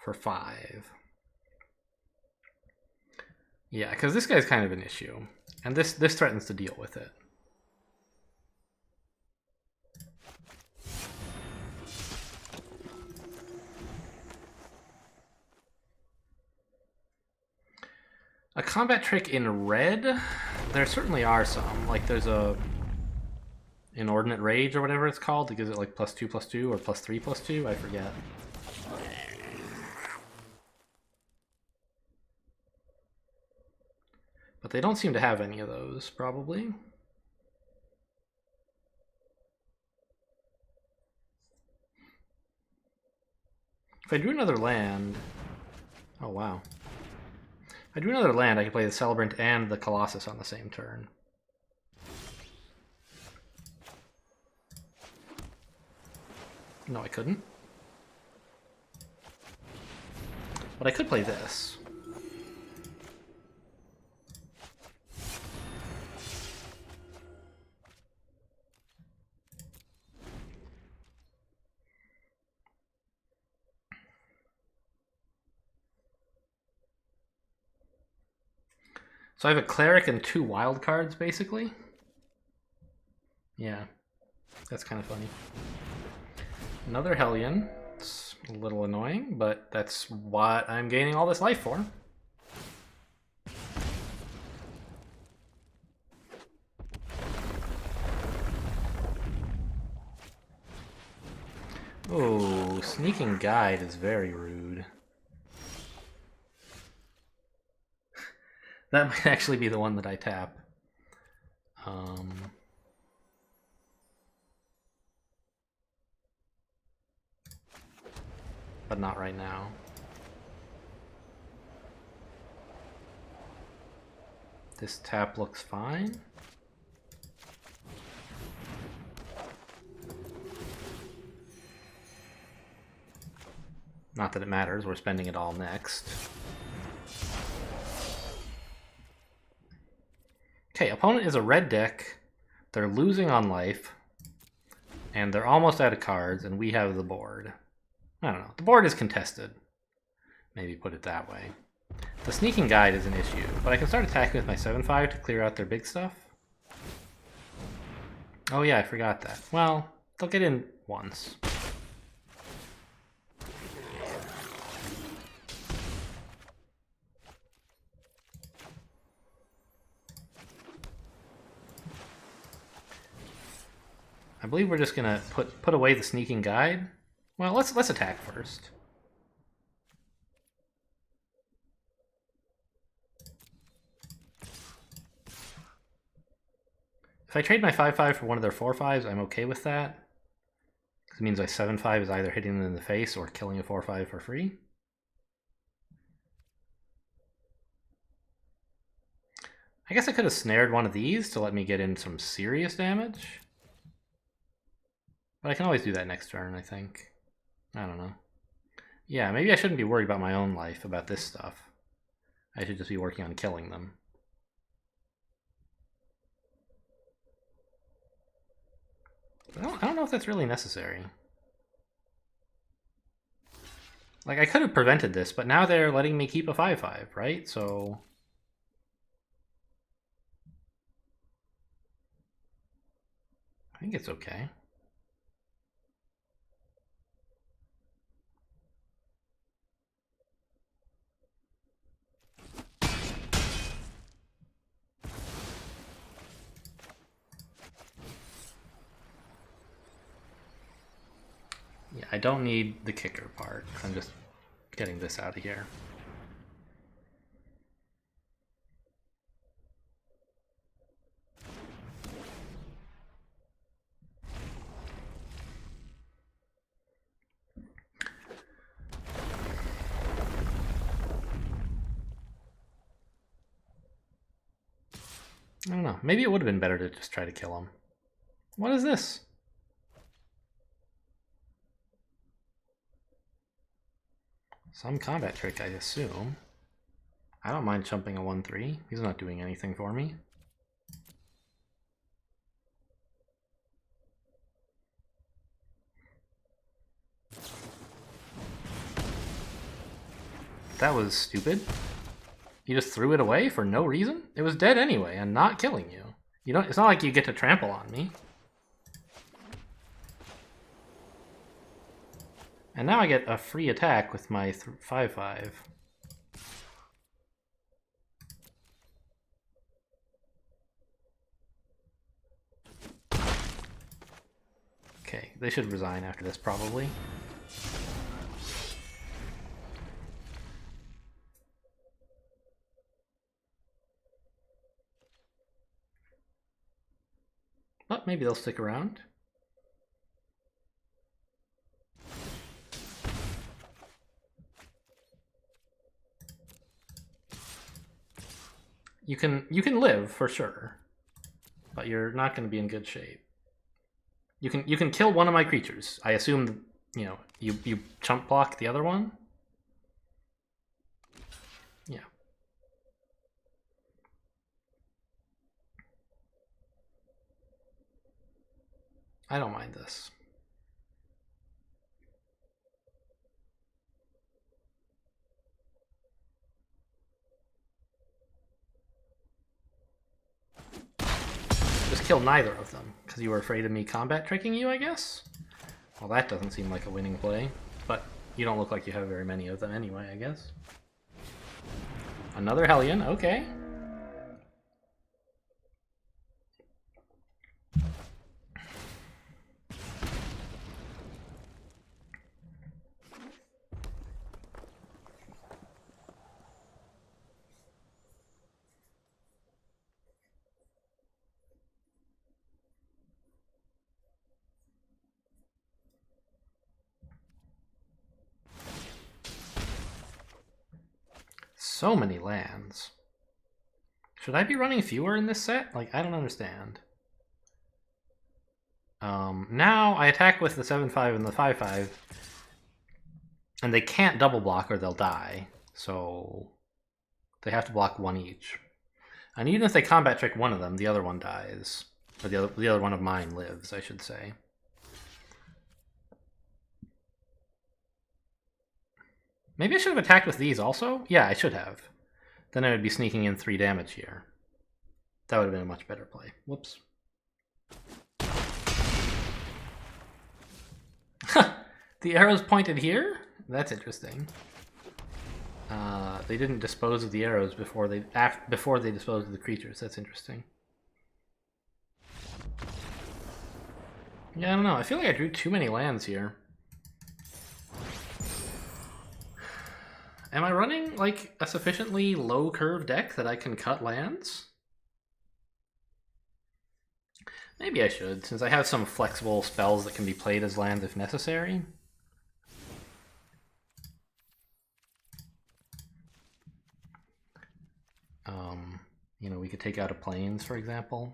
for 5. Yeah, because this guy's kind of an issue. And this threatens to deal with it. A combat trick in red? There certainly are some. Like, there's a Inordinate Rage or whatever it's called that gives it like +2/+2 or +3/+2, I forget. But they don't seem to have any of those, probably. If I drew another land... Oh, wow. If I drew another land, I could play the Celebrant and the Colossus on the same turn. No, I couldn't. But I could play this. So I have a cleric and 2 wild cards, basically. Yeah, that's kind of funny. Another Hellion. It's a little annoying, but that's what I'm gaining all this life for. Oh, Sneaking Guide is very rude. That might actually be the one that I tap. But not right now. This tap looks fine. Not that it matters, we're spending it all next. Okay, opponent is a red deck. They're losing on life. And they're almost out of cards, and we have the board. I don't know. The board is contested. Maybe put it that way. The Sneaking Guide is an issue, but I can start attacking with my 7/5 to clear out their big stuff. Oh yeah, I forgot that. Well, they'll get in once. I believe we're just gonna put away the Sneaking Guide. Well, let's attack first. If I trade my 5/5 for one of their 4/5s, I'm okay with that. Because it means my 7/5 is either hitting them in the face or killing a 4/5 for free. I guess I could have snared one of these to let me get in some serious damage. But I can always do that next turn, I think. I don't know. Yeah, maybe I shouldn't be worried about my own life, about this stuff. I should just be working on killing them. I don't know if that's really necessary. Like, I could have prevented this, but now they're letting me keep a 5/5, right? So... I think it's okay. Yeah, I don't need the kicker part. I'm just getting this out of here. I don't know. Maybe it would have been better to just try to kill him. What is this? Some combat trick, I assume. I don't mind chumping a 1/3. He's not doing anything for me. That was stupid. You just threw it away for no reason? It was dead anyway and not killing you. You don't. It's not like you get to trample on me. And now I get a free attack with my 5/5. Okay, they should resign after this probably. But maybe they'll stick around. You can live for sure, but you're not going to be in good shape. You can kill one of my creatures. I assume, you know, you chump block the other one. I don't mind this. Just kill neither of them, because you were afraid of me combat tricking you, I guess? Well, that doesn't seem like a winning play, but you don't look like you have very many of them anyway, I guess. Another Hellion, okay. So many lands. Should I be running fewer in this set? Like, I don't understand. Now I attack with the 7/5 and the 5/5, and they can't double block or they'll die. So they have to block one each. And even if they combat trick one of them, the other one dies. Or the other one of mine lives, I should say. Maybe I should have attacked with these also? Yeah, I should have. Then I would be sneaking in 3 damage here. That would have been a much better play. Whoops. The arrows pointed here? That's interesting. They didn't dispose of the arrows before they disposed of the creatures. That's interesting. Yeah, I don't know. I feel like I drew too many lands here. Am I running, like, a sufficiently low curve deck that I can cut lands? Maybe I should, since I have some flexible spells that can be played as lands if necessary. You know, we could take out a plains, for example.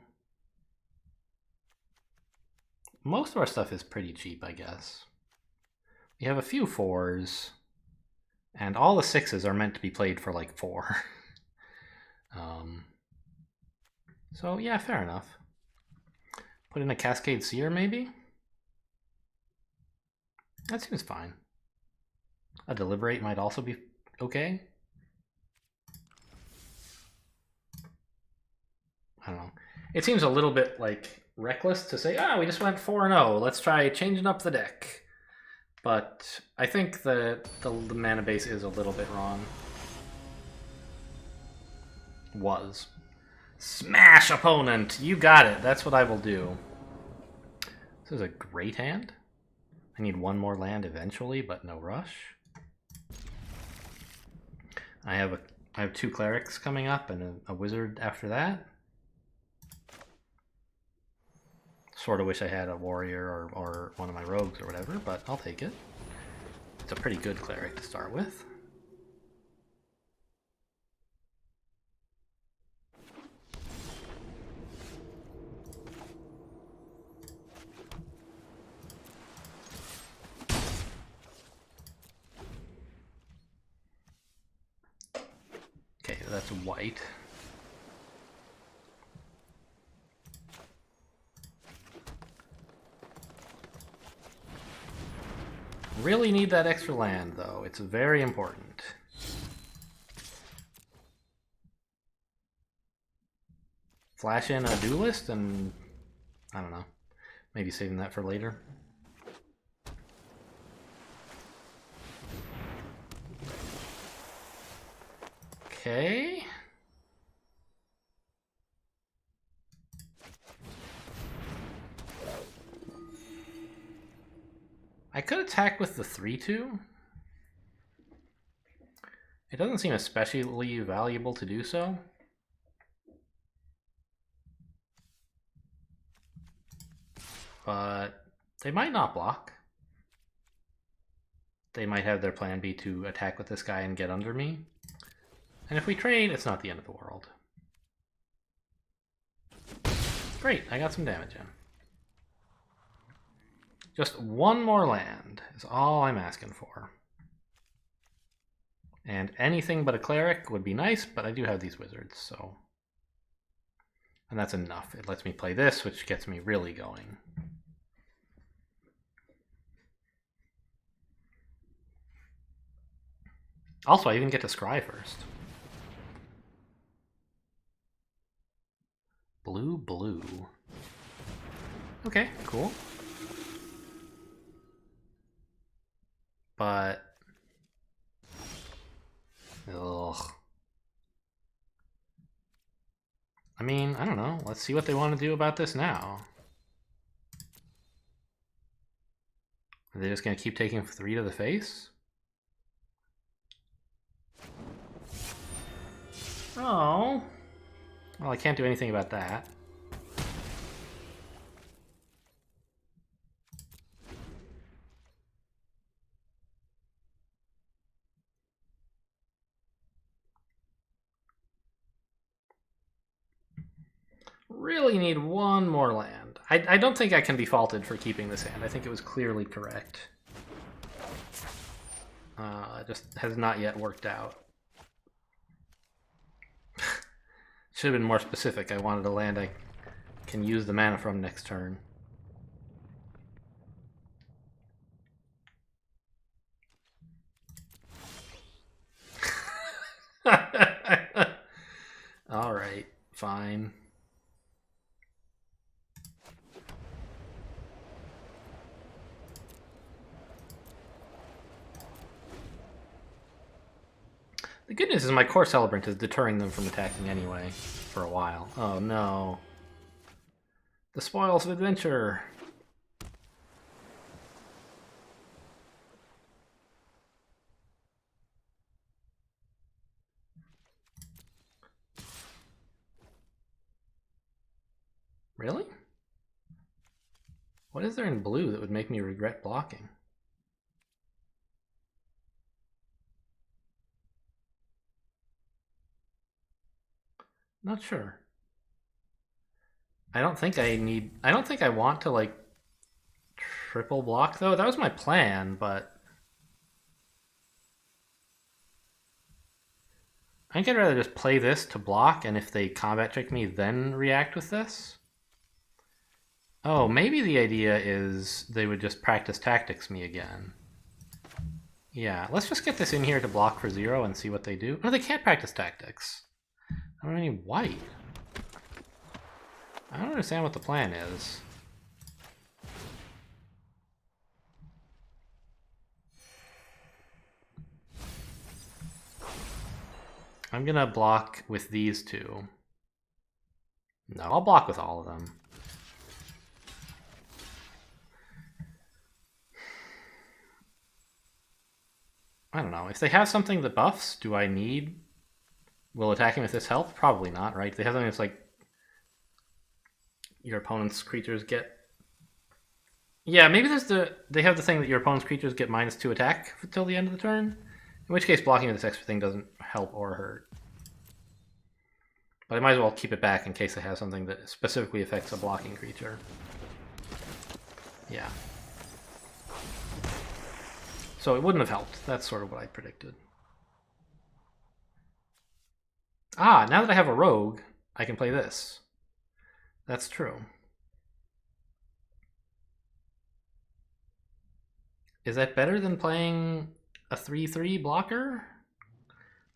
Most of our stuff is pretty cheap, I guess. We have a few 4s. And all the 6s are meant to be played for like 4. So yeah, fair enough. Put in a Cascade Seer maybe? That seems fine. A Deliberate might also be okay. I don't know. It seems a little bit like reckless to say, we just went 4-0. Let's try changing up the deck. But I think that the mana base is a little bit wrong. Was. Smash, opponent! You got it. That's what I will do. This is a great hand. I need one more land eventually, but no rush. I have 2 clerics coming up and a wizard after that. Sort of wish I had a warrior or one of my rogues or whatever, but I'll take it. It's a pretty good cleric to start with. Okay, that's white. Really need that extra land, though. It's very important. Flash in a duelist and... I don't know. Maybe saving that for later. Okay. I could attack with the 3/2. It doesn't seem especially valuable to do so. But they might not block. They might have their plan be to attack with this guy and get under me. And if we trade, it's not the end of the world. Great, I got some damage in. Just one more land is all I'm asking for. And anything but a cleric would be nice, but I do have these wizards, so... And that's enough. It lets me play this, which gets me really going. Also, I even get to scry first. Blue, blue. Okay, cool. But... ugh. I mean, I don't know. Let's see what they want to do about this now. Are they just going to keep taking 3 to the face? Oh. Well, I can't do anything about that. Really need one more land. I don't think I can be faulted for keeping this hand. I think it was clearly correct. It just has not yet worked out. Should have been more specific. I wanted a land I can use the mana from next turn. Alright, fine. The good news is my core celebrant is deterring them from attacking anyway, for a while. Oh no. The spoils of adventure. Really? What is there in blue that would make me regret blocking? Not sure. I don't think I want to, like, triple block, though. That was my plan, but... I think I'd rather just play this to block, and if they combat trick me, then react with this. Oh, maybe the idea is they would just practice tactics me again. Yeah, let's just get this in here to block for 0 and see what they do. No, they can't practice tactics. I don't have any white. I don't understand what the plan is. I'm gonna block with these two. No, I'll block with all of them. I don't know. If they have something that buffs, do I need... Will attacking with this help? Probably not, right? They have something that's like... Your opponent's creatures get... Yeah, maybe there's they have the thing that your opponent's creatures get -2 attack until the end of the turn. In which case, blocking with this extra thing doesn't help or hurt. But I might as well keep it back in case I have something that specifically affects a blocking creature. Yeah. So it wouldn't have helped. That's sort of what I predicted. Ah, now that I have a rogue, I can play this. That's true. Is that better than playing a 3/3 blocker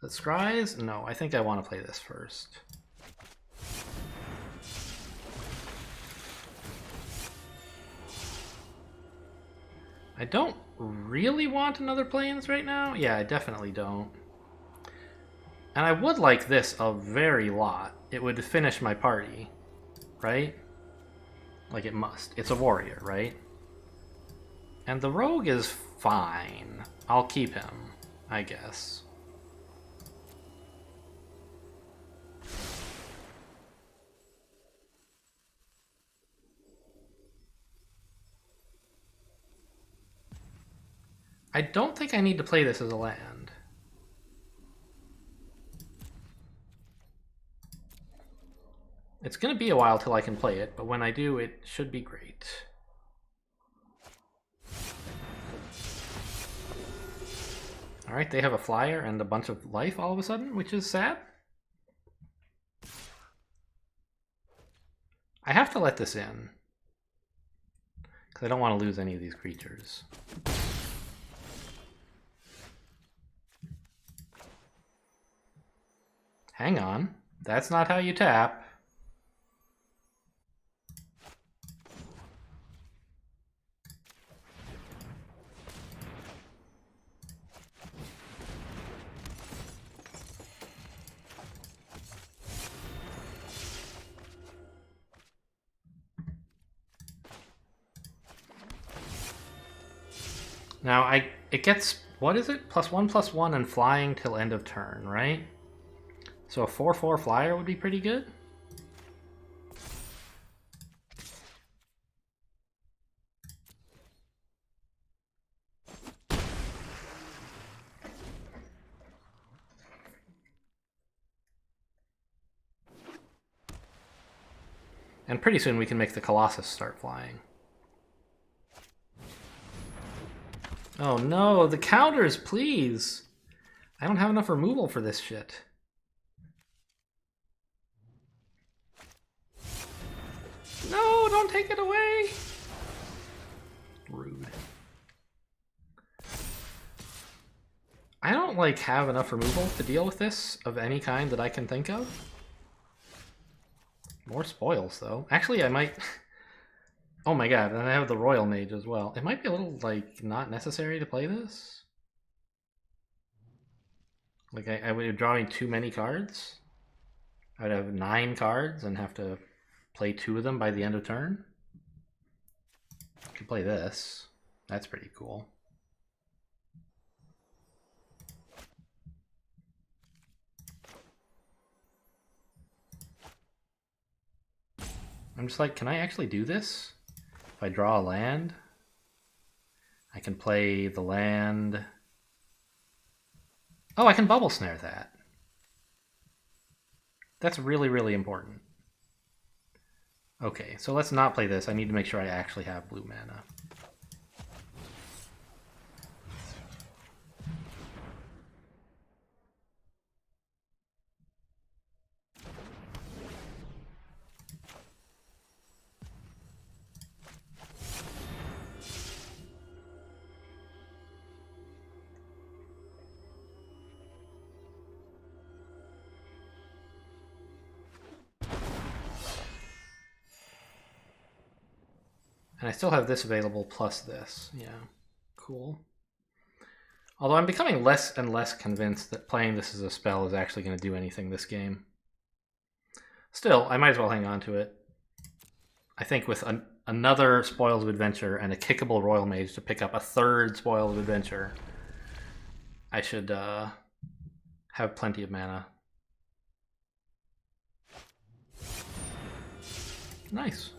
that scries? No, I think I want to play this first. I don't really want another plains right now. Yeah, I definitely don't. And I would like this a very lot. It would finish my party, right? Like it must. It's a warrior, right? And the rogue is fine. I'll keep him, I guess. I don't think I need to play this as a land. It's going to be a while till I can play it, but when I do, it should be great. Alright, they have a flyer and a bunch of life all of a sudden, which is sad. I have to let this in, because I don't want to lose any of these creatures. Hang on. That's not how you tap. Now, it gets, what is it? +1/+1 and flying till end of turn, right? So a 4/4 flyer would be pretty good. And pretty soon we can make the Colossus start flying. Oh no, the counters, please! I don't have enough removal for this shit. No, don't take it away! Rude. I don't, like, have enough removal to deal with this of any kind that I can think of. More spoils, though. Actually, I might... Oh my god, and I have the Royal Mage as well. It might be a little, like, not necessary to play this. Like, I would be drawing too many cards. I would have 9 cards and have to play 2 of them by the end of turn. I could play this. That's pretty cool. I'm just like, can I actually do this? If I draw a land, I can play the land. Oh, I can bubble snare that. That's really, really important. Okay, so let's not play this. I need to make sure I actually have blue mana. And I still have this available plus this. Yeah, cool. Although I'm becoming less and less convinced that playing this as a spell is actually going to do anything this game. Still, I might as well hang on to it. I think with another Spoils of Adventure and a kickable Royal Mage to pick up a 3rd Spoils of Adventure, I should have plenty of mana. Nice.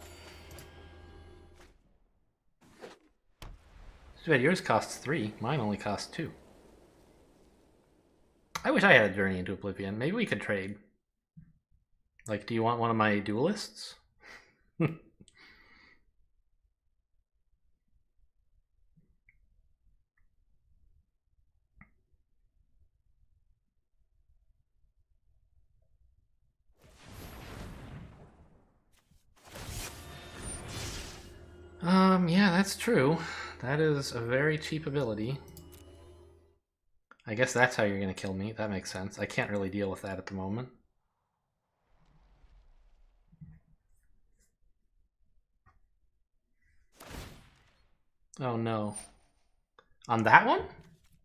Too bad yours costs 3. Mine only costs 2. I wish I had a Journey into Oblivion. Maybe we could trade. Like, do you want one of my duelists? Yeah, that's true. That is a very cheap ability. I guess that's how you're gonna kill me. That makes sense. I can't really deal with that at the moment. Oh no. On that one?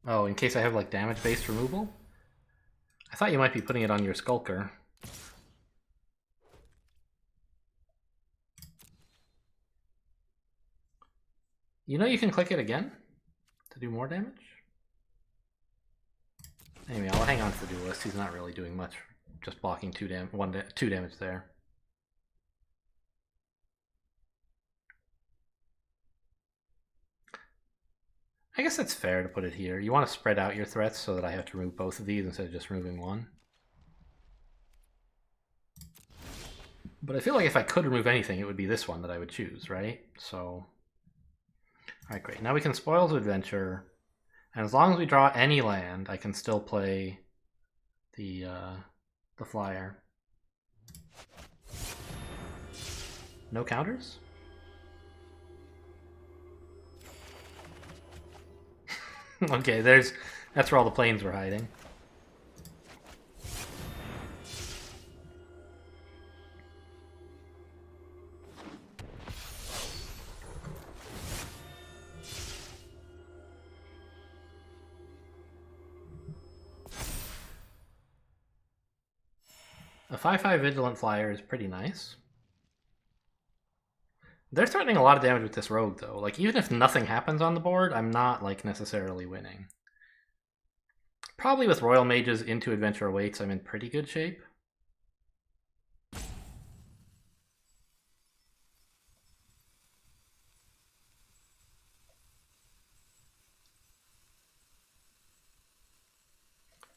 Oh, in case I have like damage-based removal? I thought you might be putting it on your Skulker. You know you can click it again to do more damage? Anyway, I'll hang on to the duelist. He's not really doing much, just blocking 2 damage there. I guess that's fair to put it here. You want to spread out your threats so that I have to remove both of these instead of just removing one. But I feel like if I could remove anything, it would be this one that I would choose, right? So, alright, great. Now we can Spoils of Adventure, and as long as we draw any land, I can still play the flyer. No counters? Okay, that's where all the planes were hiding. A 5/5 Vigilant Flyer is pretty nice. They're threatening a lot of damage with this rogue, though. Like, even if nothing happens on the board, I'm not, like, necessarily winning. Probably with Royal Mages into Adventure Awaits, I'm in pretty good shape.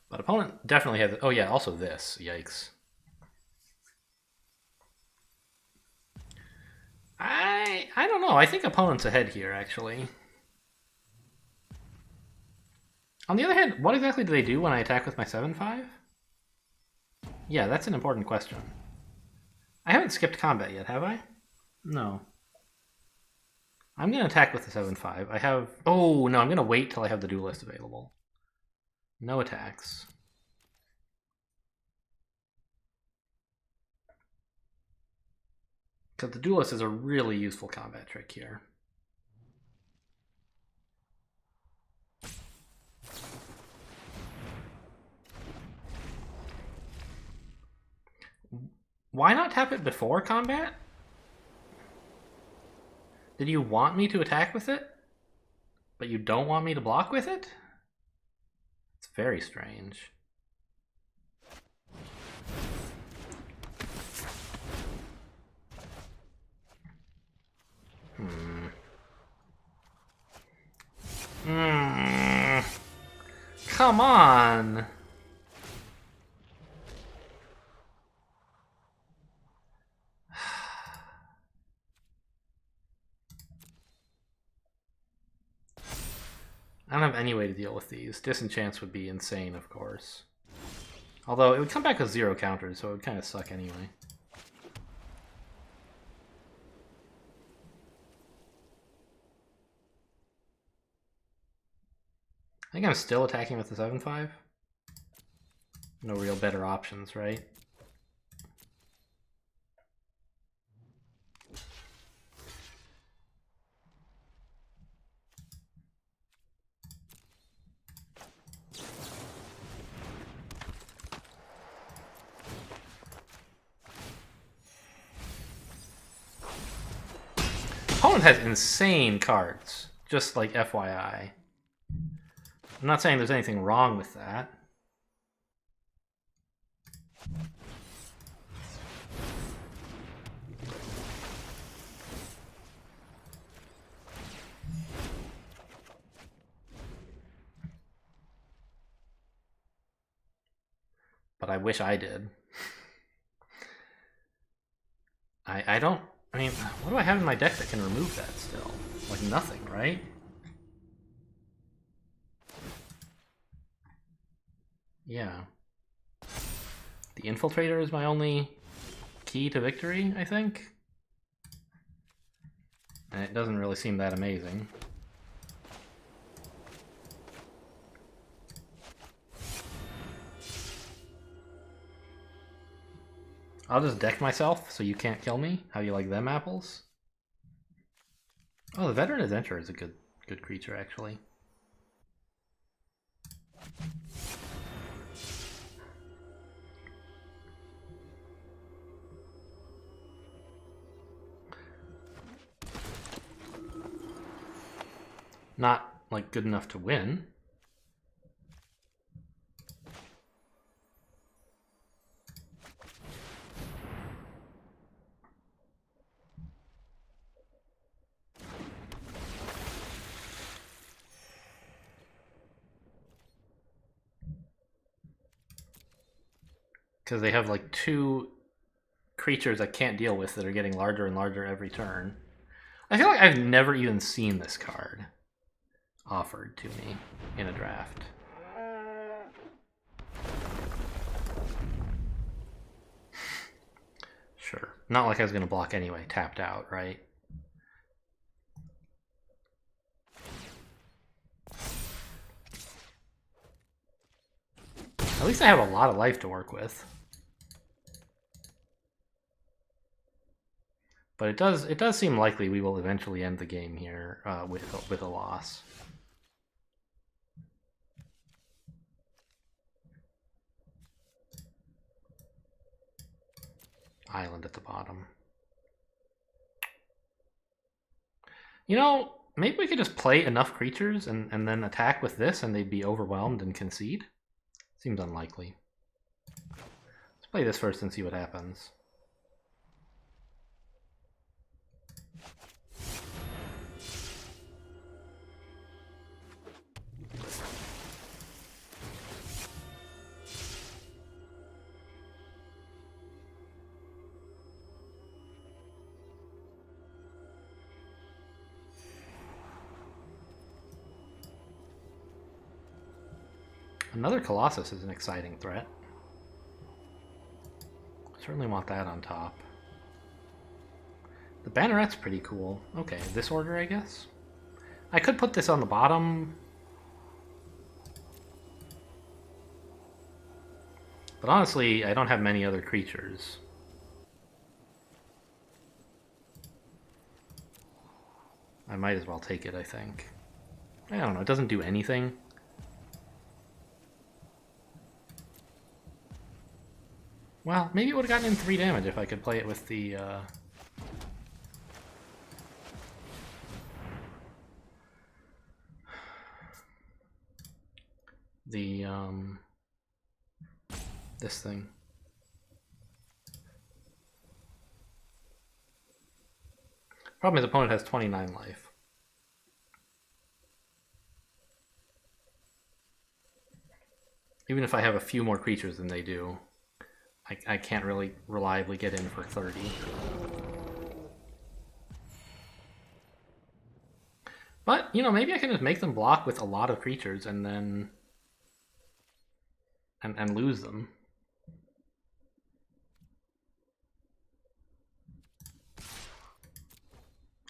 But opponent definitely has... Oh yeah, also this. Yikes. I don't know. I think opponent's ahead here, actually. On the other hand, what exactly do they do when I attack with my 7/5? Yeah, that's an important question. I haven't skipped combat yet, have I? No. I'm going to attack with the 7/5. I have... Oh, no, I'm going to wait till I have the duelist available. No attacks. Because the duelist is a really useful combat trick here. Why not tap it before combat? Did you want me to attack with it? But you don't want me to block with it? It's very strange. Come on! I don't have any way to deal with these. Disenchants would be insane, of course. Although, it would come back with 0 counters, so it would kind of suck anyway. I think I'm still attacking with the 7/5. No real better options, right? Opponent has insane cards, just like FYI. I'm not saying there's anything wrong with that. But I wish I did. I don't... I mean, what do I have in my deck that can remove that still? Like nothing, right? Yeah. The Infiltrator is my only key to victory, I think. And it doesn't really seem that amazing. I'll just deck myself so you can't kill me. How do you like them apples? Oh, the Veteran Adventurer is a good creature, actually. Not, like, good enough to win. Because they have, like, 2 creatures I can't deal with that are getting larger and larger every turn. I feel like I've never even seen this card offered to me in a draft. Sure. Not like I was going to block anyway. Tapped out, right? At least I have a lot of life to work with. But it does seem likely we will eventually end the game here with a loss. island at the bottom. You know, maybe we could just play enough creatures and then attack with this and they'd be overwhelmed and concede. Seems unlikely. Let's play this first and see what happens. Another Colossus is an exciting threat. Certainly want that on top. The Banneret's pretty cool. Okay, this order, I guess. I could put this on the bottom. But honestly, I don't have many other creatures. I might as well take it, I think. I don't know, it doesn't do anything. Well, maybe it would have gotten in 3 damage if I could play it with the, this thing. Problem is, opponent has 29 life. Even if I have a few more creatures than they do, I can't really reliably get in for 30. But, you know, maybe I can just make them block with a lot of creatures and then... and lose them.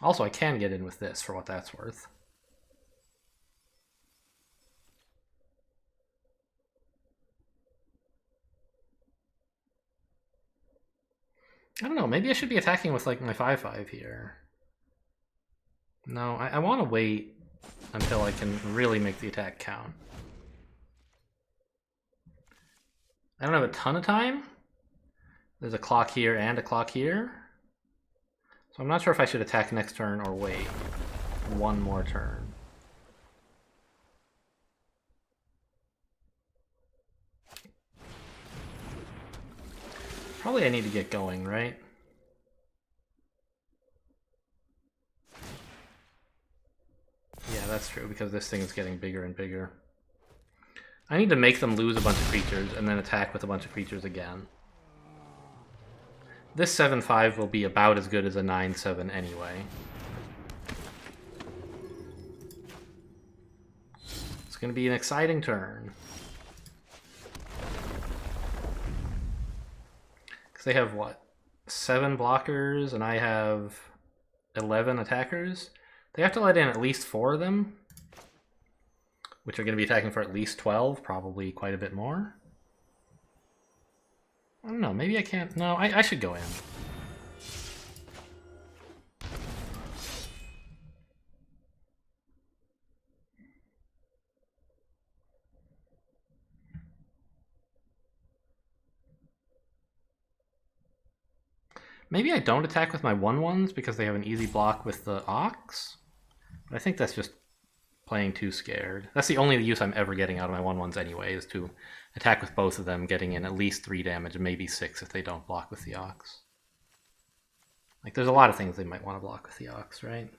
Also, I can get in with this, for what that's worth. I don't know, maybe I should be attacking with, like, my 5/5 here. No, I want to wait until I can really make the attack count. I don't have a ton of time. There's a clock here and a clock here. So I'm not sure if I should attack next turn or wait one more turn. Probably I need to get going, right? Yeah, that's true, because this thing is getting bigger and bigger. I need to make them lose a bunch of creatures and then attack with a bunch of creatures again. This 7/5 will be about as good as a 9/7 anyway. It's going to be an exciting turn. Because they have, what, 7 blockers and I have 11 attackers? They have to let in at least 4 of them, which are going to be attacking for at least 12, probably quite a bit more. I don't know, maybe I can't... No, I should go in. Maybe I don't attack with my 1/1s because they have an easy block with the Ox. But I think that's just playing too scared. That's the only use I'm ever getting out of my 1/1s anyway, is to attack with both of them, getting in at least 3 damage, and maybe 6 if they don't block with the Ox. Like, there's a lot of things they might want to block with the Ox, right?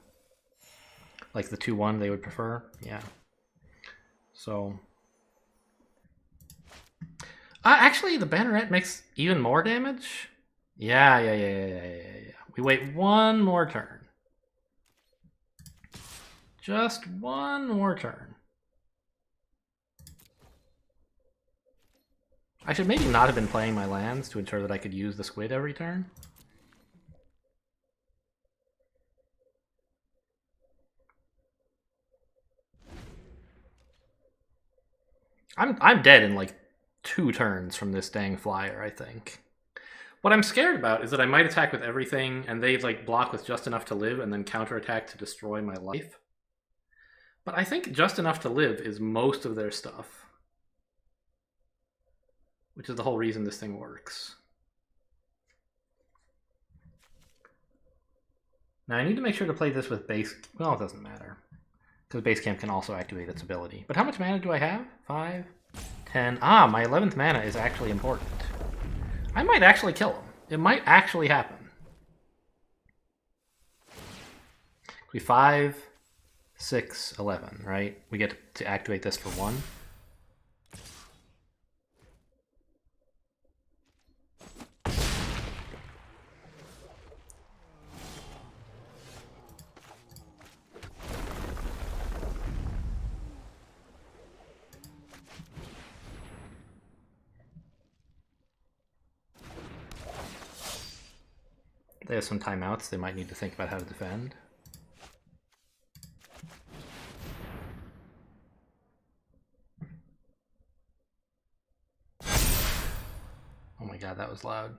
Like the 2/1 they would prefer, yeah. So... actually, the Banneret makes even more damage? Yeah. We wait one more turn. Just one more turn. I should maybe not have been playing my lands to ensure that I could use the squid every turn. I'm dead in like 2 turns from this dang flyer, I think. What I'm scared about is that I might attack with everything and they like block with just enough to live and then counterattack to destroy my life. But I think just enough to live is most of their stuff. Which is the whole reason this thing works. Now I need to make sure to play this with base... Well, it doesn't matter. Because base camp can also activate its ability. But how much mana do I have? 5, 10... Ah, my 11th mana is actually important. I might actually kill him. It might actually happen. It'll be 5, 6, 11, right? We get to activate this for 1. They have some timeouts. They might need to think about how to defend. Oh my god, that was loud.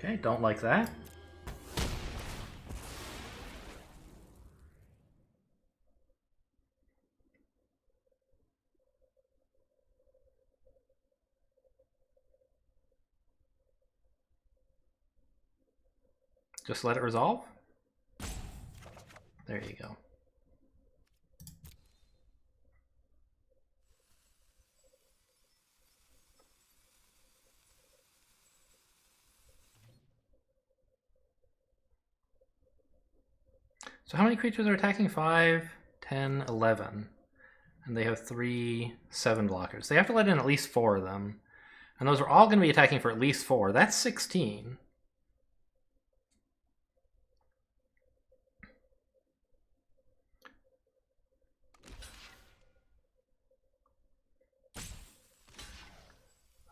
Okay, don't like that. Just let it resolve. There you go. So how many creatures are attacking? 5, 10, 11. And they have 3 7 blockers. They have to let in at least 4 of them. And those are all going to be attacking for at least 4. That's 16.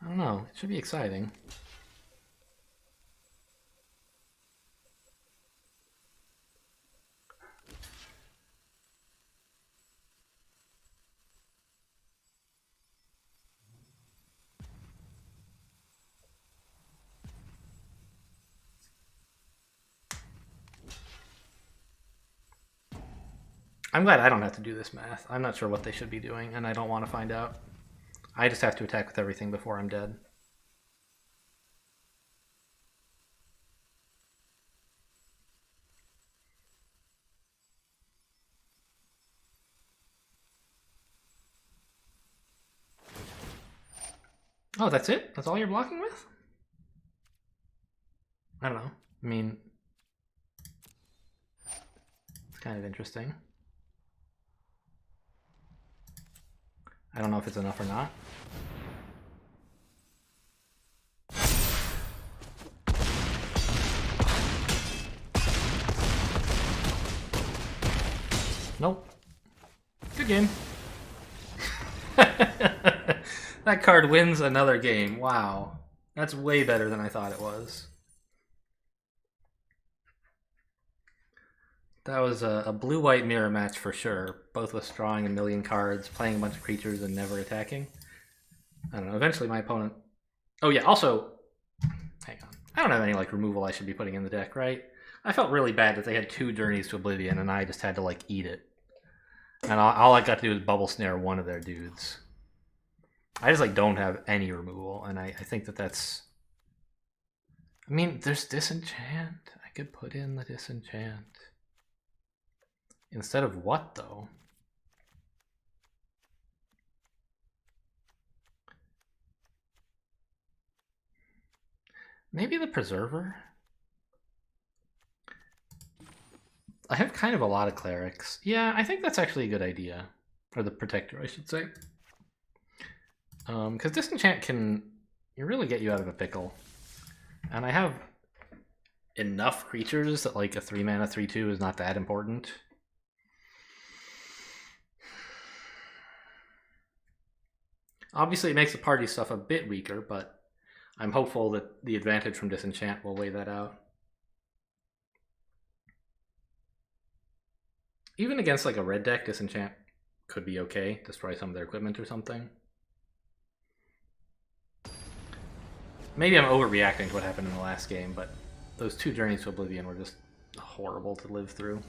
I don't know. It should be exciting. I'm glad I don't have to do this math. I'm not sure what they should be doing, and I don't want to find out. I just have to attack with everything before I'm dead. Oh, that's it? That's all you're blocking with? I don't know. I mean, it's kind of interesting. I don't know if it's enough or not. Nope. Good game. That card wins another game. Wow. That's way better than I thought it was. That was a blue-white mirror match for sure, both with drawing a million cards, playing a bunch of creatures, and never attacking. I don't know, eventually my opponent... Oh yeah, also... Hang on. I don't have any like removal I should be putting in the deck, right? I felt really bad that they had 2 Journeys to Oblivion and I just had to like eat it. And all I got to do was Bubble Snare one of their dudes. I just like don't have any removal, and I think that that's... I mean, there's Disenchant. I could put in the Disenchant. Instead of what, though? Maybe the Preserver? I have kind of a lot of Clerics. Yeah, I think that's actually a good idea. Or the Protector, I should say. Because Disenchant can really get you out of a pickle. And I have enough creatures that like a 3-mana 3/2 is not that important. Obviously, it makes the party stuff a bit weaker, but I'm hopeful that the advantage from Disenchant will weigh that out. Even against like a red deck, Disenchant could be okay. Destroy some of their equipment or something. Maybe I'm overreacting to what happened in the last game, but Those 2 Journeys to Oblivion were just horrible to live through.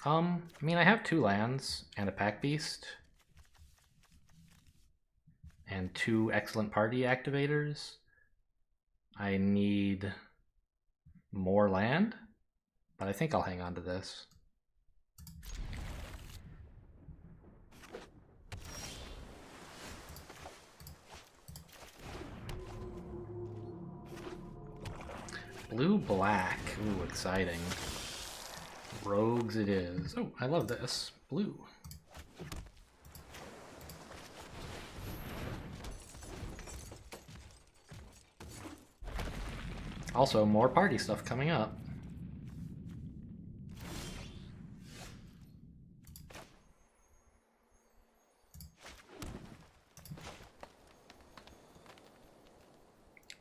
I mean, I have 2 lands and a Pack Beast. And 2 excellent party activators. I need more land, but I think I'll hang on to this. Blue-black. Ooh, exciting. Rogues it is. Oh, I love this. Blue. Also, more party stuff coming up.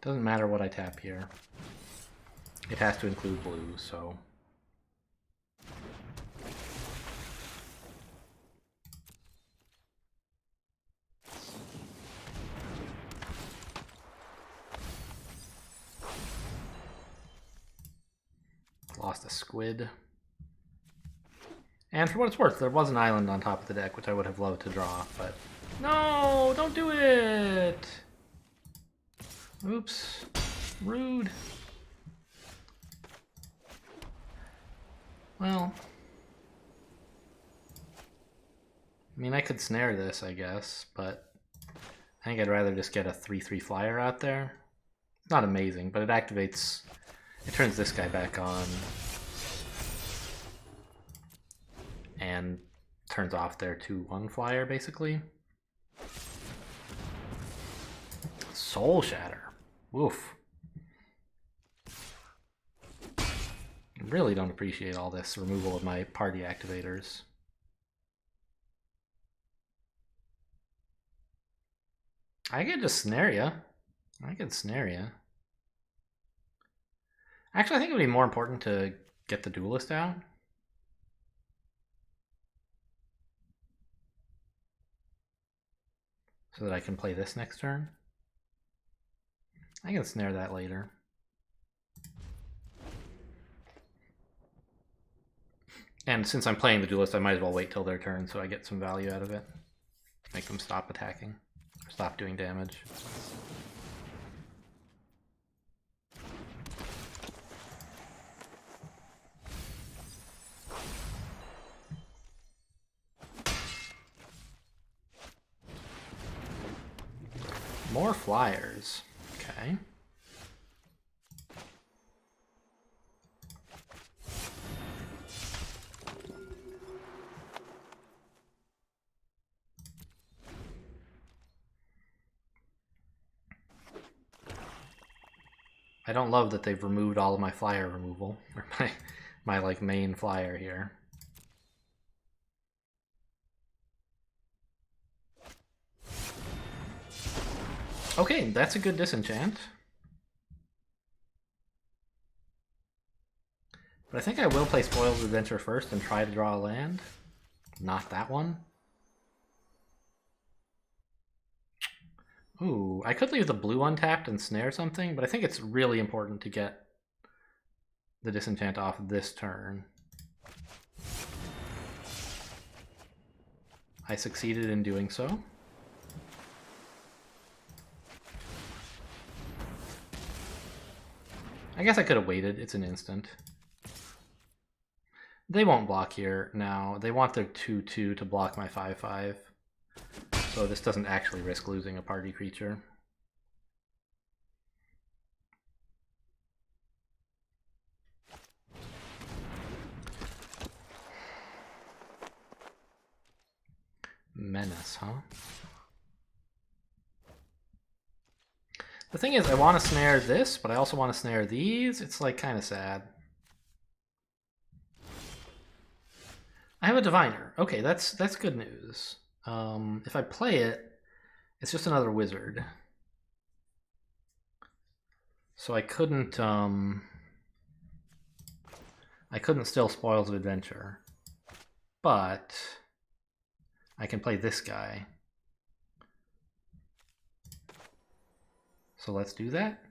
Doesn't matter what I tap here. It has to include blue, so... Lost a squid. And for what it's worth, there was an island on top of the deck, which I would have loved to draw, but... No! Don't do it! Oops. Rude. Well... I mean, I could snare this, I guess, but... I think I'd rather just get a 3/3 flyer out there. Not amazing, but it activates... It turns this guy back on. And turns off their 2/1 flyer, basically. Soul Shatter. Woof. I really don't appreciate all this removal of my party activators. I could just snare ya. I could snare ya. Actually, I think it would be more important to get the Duelist out. So that I can play this next turn. I can snare that later. And since I'm playing the Duelist, I might as well wait till their turn so I get some value out of it. Make them stop attacking. Or stop doing damage. More flyers. Okay. I don't love that they've removed all of my flyer removal, or my like main flyer here. Okay, that's a good disenchant. But I think I will play Spoils Adventure first and try to draw a land. Not that one. Ooh, I could leave the blue untapped and snare something, but I think it's really important to get the disenchant off this turn. I succeeded in doing so. I guess I could have waited. It's an instant. They won't block here now. They want their 2/2 to block my 5/5. So this doesn't actually risk losing a party creature. Menace, huh? The thing is, I want to snare this, but I also want to snare these. It's like kind of sad. I have a diviner. Okay, that's good news. If I play it, it's just another wizard. So I couldn't steal Spoils of Adventure. But I can play this guy. So let's do that.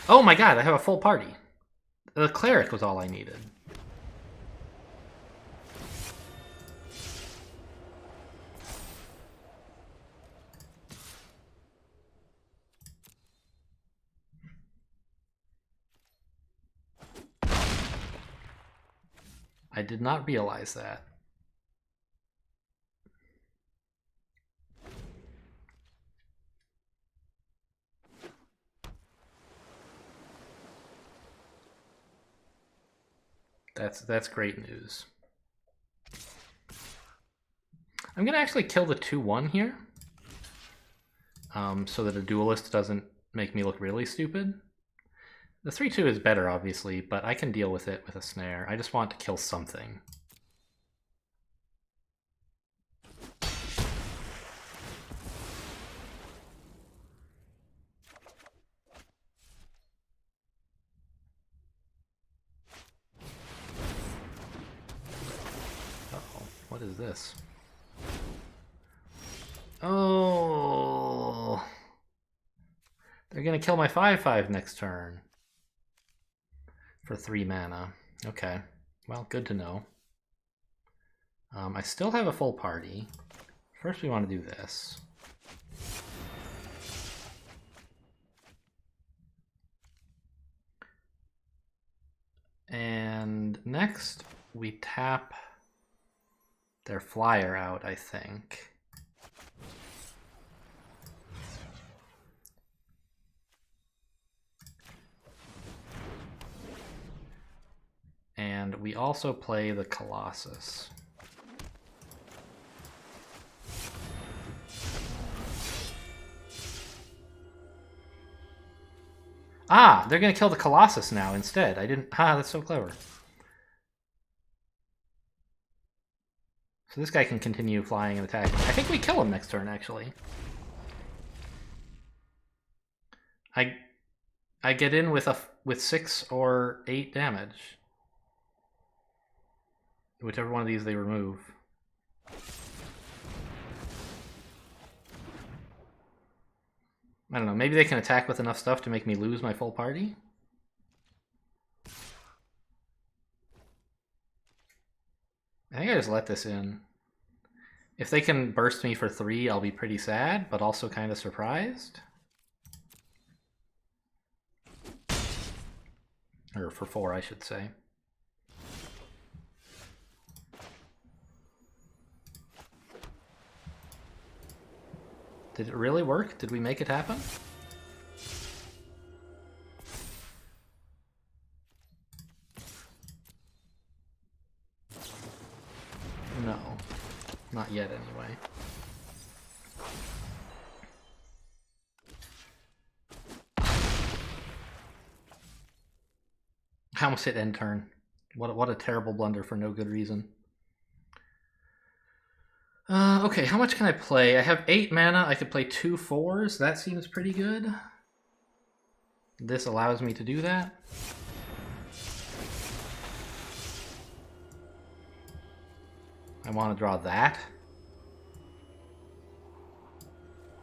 Oh my god, I have a full party. The cleric was all I needed. I did not realize that. That's great news. I'm gonna actually kill the 2/1 here, so that a duelist doesn't make me look really stupid. The 3/2 is better, obviously, but I can deal with it with a snare. I just want to kill something. Uh-oh, what is this? Oh, they're gonna kill my 5/5 next turn for 3 mana. Okay, well, good to know. I still have a full party. First, we want to do this. And next, we tap their flyer out, I think. And we also play the Colossus. Ah, they're going to kill the Colossus now instead. I didn't... Ah, that's so clever. So this guy can continue flying and attacking. I think we kill him next turn, actually. I get in with 6 or 8 damage. Whichever one of these they remove. I don't know, maybe they can attack with enough stuff to make me lose my full party? I think I just let this in. If they can burst me for 3, I'll be pretty sad, but also kind of surprised. Or for 4, I should say. Did it really work? Did we make it happen? No. Not yet, anyway. I almost hit end turn. What a terrible blunder for no good reason. Okay, how much can I play? I have 8 mana. I could play 2 4s. That seems pretty good. This allows me to do that. I want to draw that.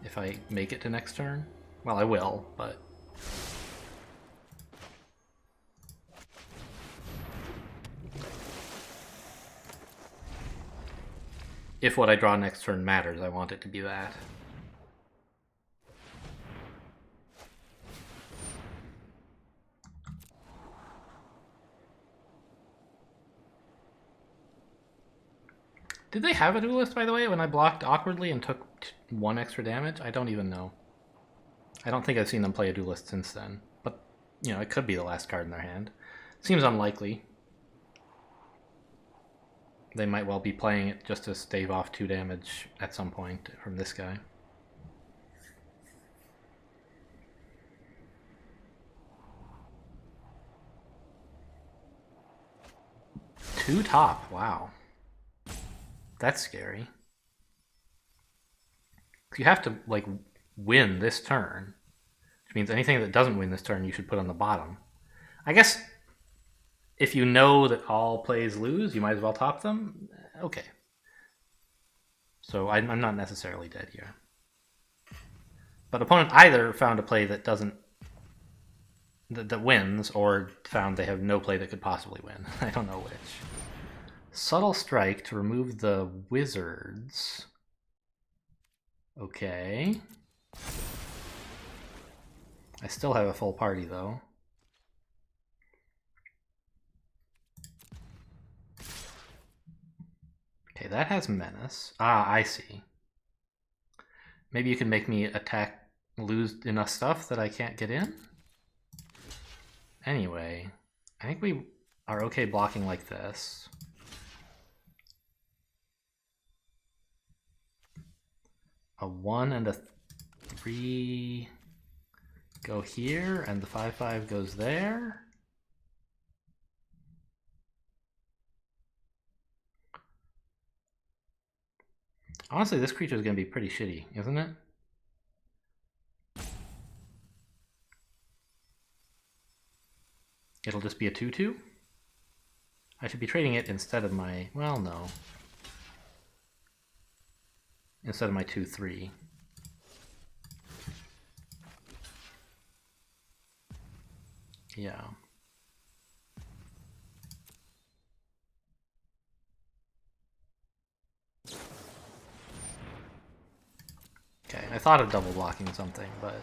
If I make it to next turn. Well, I will, but... if what I draw next turn matters, I want it to be that. Did they have a duelist, by the way, when I blocked awkwardly and took 1 extra damage? I don't even know. I don't think I've seen them play a duelist since then. But, you know, it could be the last card in their hand. Seems unlikely. They might well be playing it just to stave off 2 damage at some point from this guy. Two top, wow. That's scary. You have to, like, win this turn. Which means anything that doesn't win this turn you should put on the bottom. I guess if you know that all plays lose, you might as well top them. Okay. So I'm not necessarily dead here. But opponent either found a play that doesn't that wins, or found they have no play that could possibly win. I don't know which. Subtle Strike to remove the wizards. Okay. I still have a full party though. Okay, that has menace. Ah, I see. Maybe you can make me attack, lose enough stuff that I can't get in? Anyway, I think we are okay blocking like this. A 1 and a 3 go here, and the 5/5 goes there. Honestly, this creature is going to be pretty shitty, isn't it? It'll just be a 2/2? I should be trading it instead of my... well, no. Instead of my 2/3. Yeah. Okay, I thought of double blocking something, but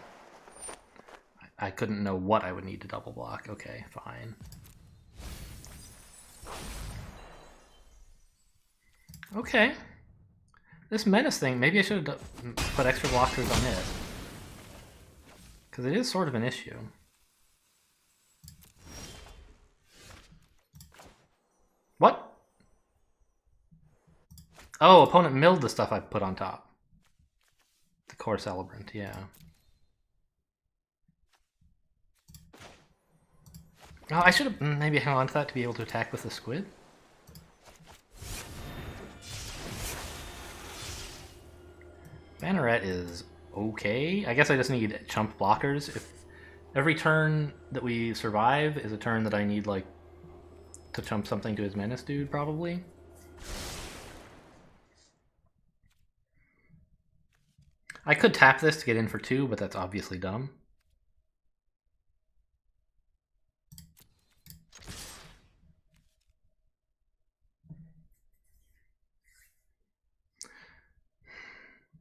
I couldn't know what I would need to double block. Okay, fine. Okay. This menace thing, maybe I should have put extra blockers on it. Because it is sort of an issue. What? Oh, opponent milled the stuff I put on top. The core celebrant, yeah. Oh, I should have maybe hung on to that to be able to attack with the squid. Banneret is okay. I guess I just need chump blockers. If every turn that we survive is a turn that I need, like, to chump something to his menace dude, probably. I could tap this to get in for 2, but that's obviously dumb.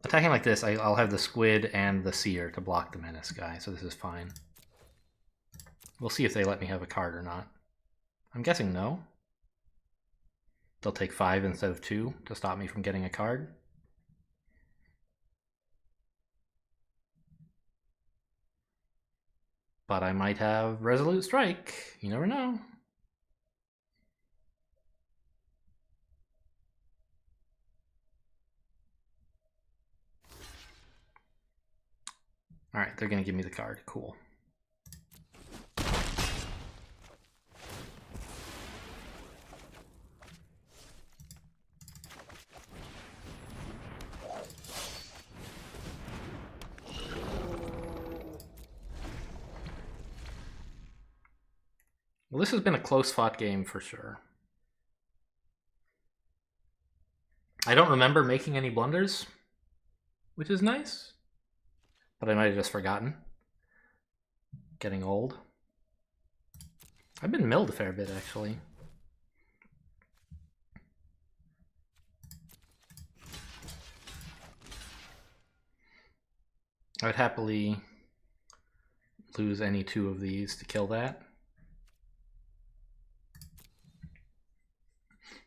Attacking like this, I'll have the squid and the seer to block the menace guy, so this is fine. We'll see if they let me have a card or not. I'm guessing no. They'll take 5 instead of 2 to stop me from getting a card. But I might have Resolute Strike. You never know. Alright, they're going to give me the card. Cool. Well, this has been a close-fought game for sure. I don't remember making any blunders, which is nice. But I might have just forgotten. Getting old. I've been milled a fair bit, actually. I would happily lose any 2 of these to kill that.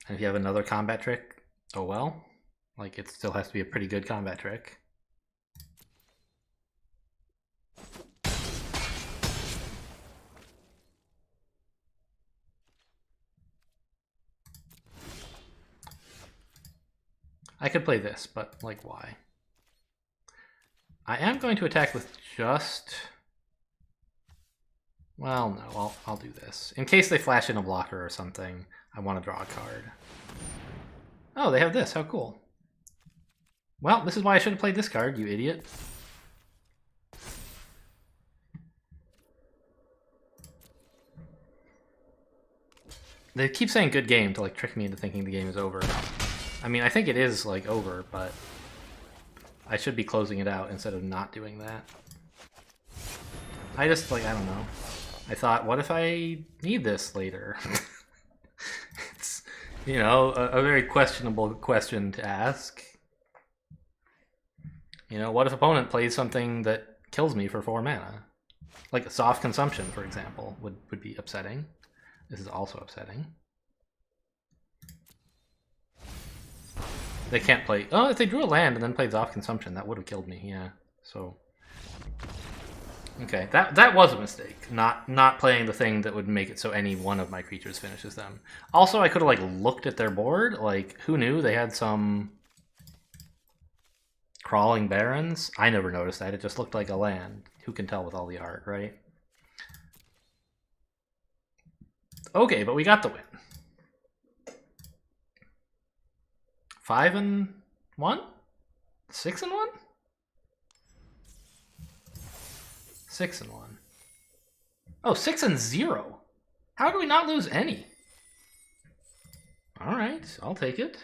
And if you have another combat trick, oh well. Like, it still has to be a pretty good combat trick. I could play this, but, like, why? I am going to attack with just... well, no, I'll do this. In case they flash in a blocker or something, I want to draw a card. Oh, they have this. How cool. Well, this is why I should have played this card, you idiot. They keep saying good game to like trick me into thinking the game is over. I mean, I think it is like over, but I should be closing it out instead of not doing that. I just, like, I don't know. I thought, what if I need this later? It's, you know, a very questionable question to ask. You know, what if opponent plays something that kills me for 4 mana? Like a soft consumption, for example, would be upsetting. This is also upsetting. They can't play... Oh, if they drew a land and then played soft consumption, that would have killed me, yeah. So... Okay, that was a mistake. Not playing the thing that would make it so any one of my creatures finishes them. Also, I could have, like, looked at their board. Like, who knew they had some... Crawling Barrens? I never noticed that. It just looked like a land. Who can tell with all the art, right? Okay, but we got the win. 5-1? 6-1? 6-1. Oh, 6-0. How do we not lose any? All right, I'll take it.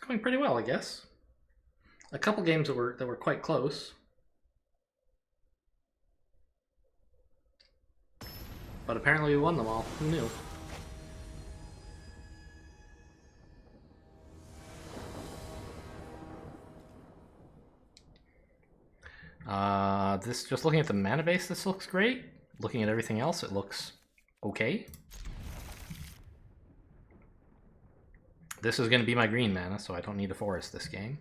Going pretty well, I guess. A couple games that were quite close. But apparently we won them all. Who knew? This, just looking at the mana base, this looks great. Looking at everything else, it looks okay. This is going to be my green mana, so I don't need a forest this game.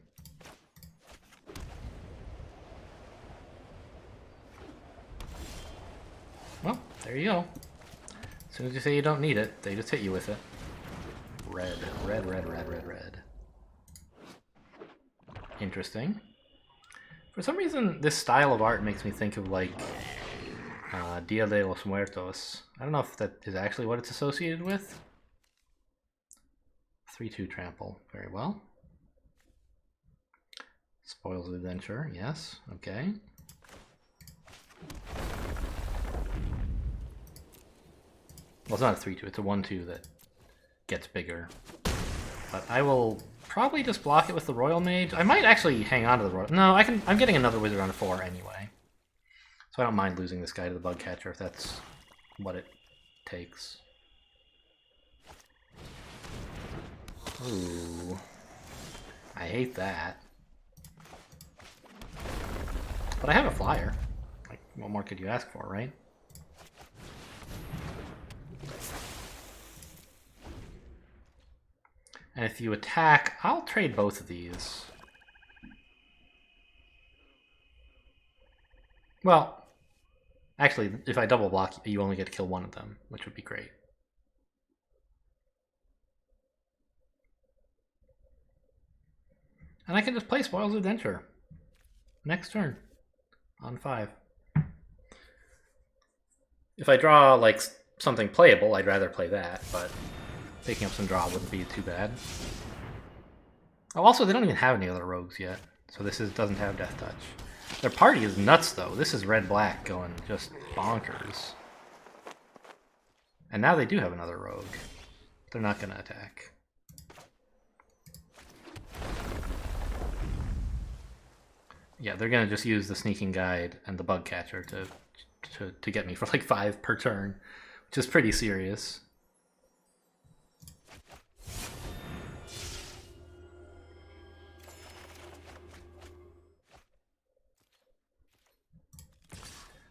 Well, there you go. As soon as you say you don't need it, they just hit you with it. Red, red, red, red, red, red. Interesting. For some reason, this style of art makes me think of, like, Dia de los Muertos. I don't know if that is actually what it's associated with. 3-2 trample. Very well. Spoils of Adventure. Yes. Okay. Well, it's not a 3-2. It's a 1-2 that gets bigger. But I will probably just block it with the Royal Mage. I might actually hang on to the Royal... No, I'm getting another Wizard on a 4 anyway. So I don't mind losing this guy to the Bug Catcher if that's what it takes. Ooh. I hate that. But I have a flyer. Like, what more could you ask for, right? And if you attack, I'll trade both of these. Well, actually, if I double block, you only get to kill one of them, which would be great. And I can just play Spoils of Adventure. Next turn. On 5. If I draw, like, something playable, I'd rather play that, but picking up some draw wouldn't be too bad. Oh, also, they don't even have any other rogues yet, so this doesn't have Death Touch. Their party is nuts, though. This is red-black going just bonkers. And now they do have another rogue. They're not going to attack. Yeah, they're gonna just use the Sneaking Guide and the Bug Catcher to get me for like 5 per turn, which is pretty serious.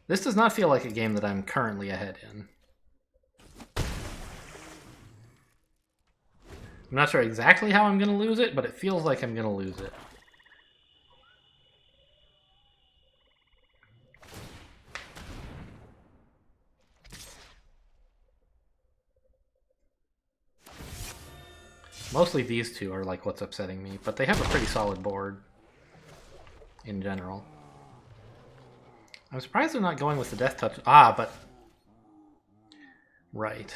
This does not feel like a game that I'm currently ahead in. I'm not sure exactly how I'm gonna lose it, but it feels like I'm gonna lose it. Mostly these two are like what's upsetting me, but they have a pretty solid board in general. I'm surprised they're not going with the Death Touch. Ah, but... Right.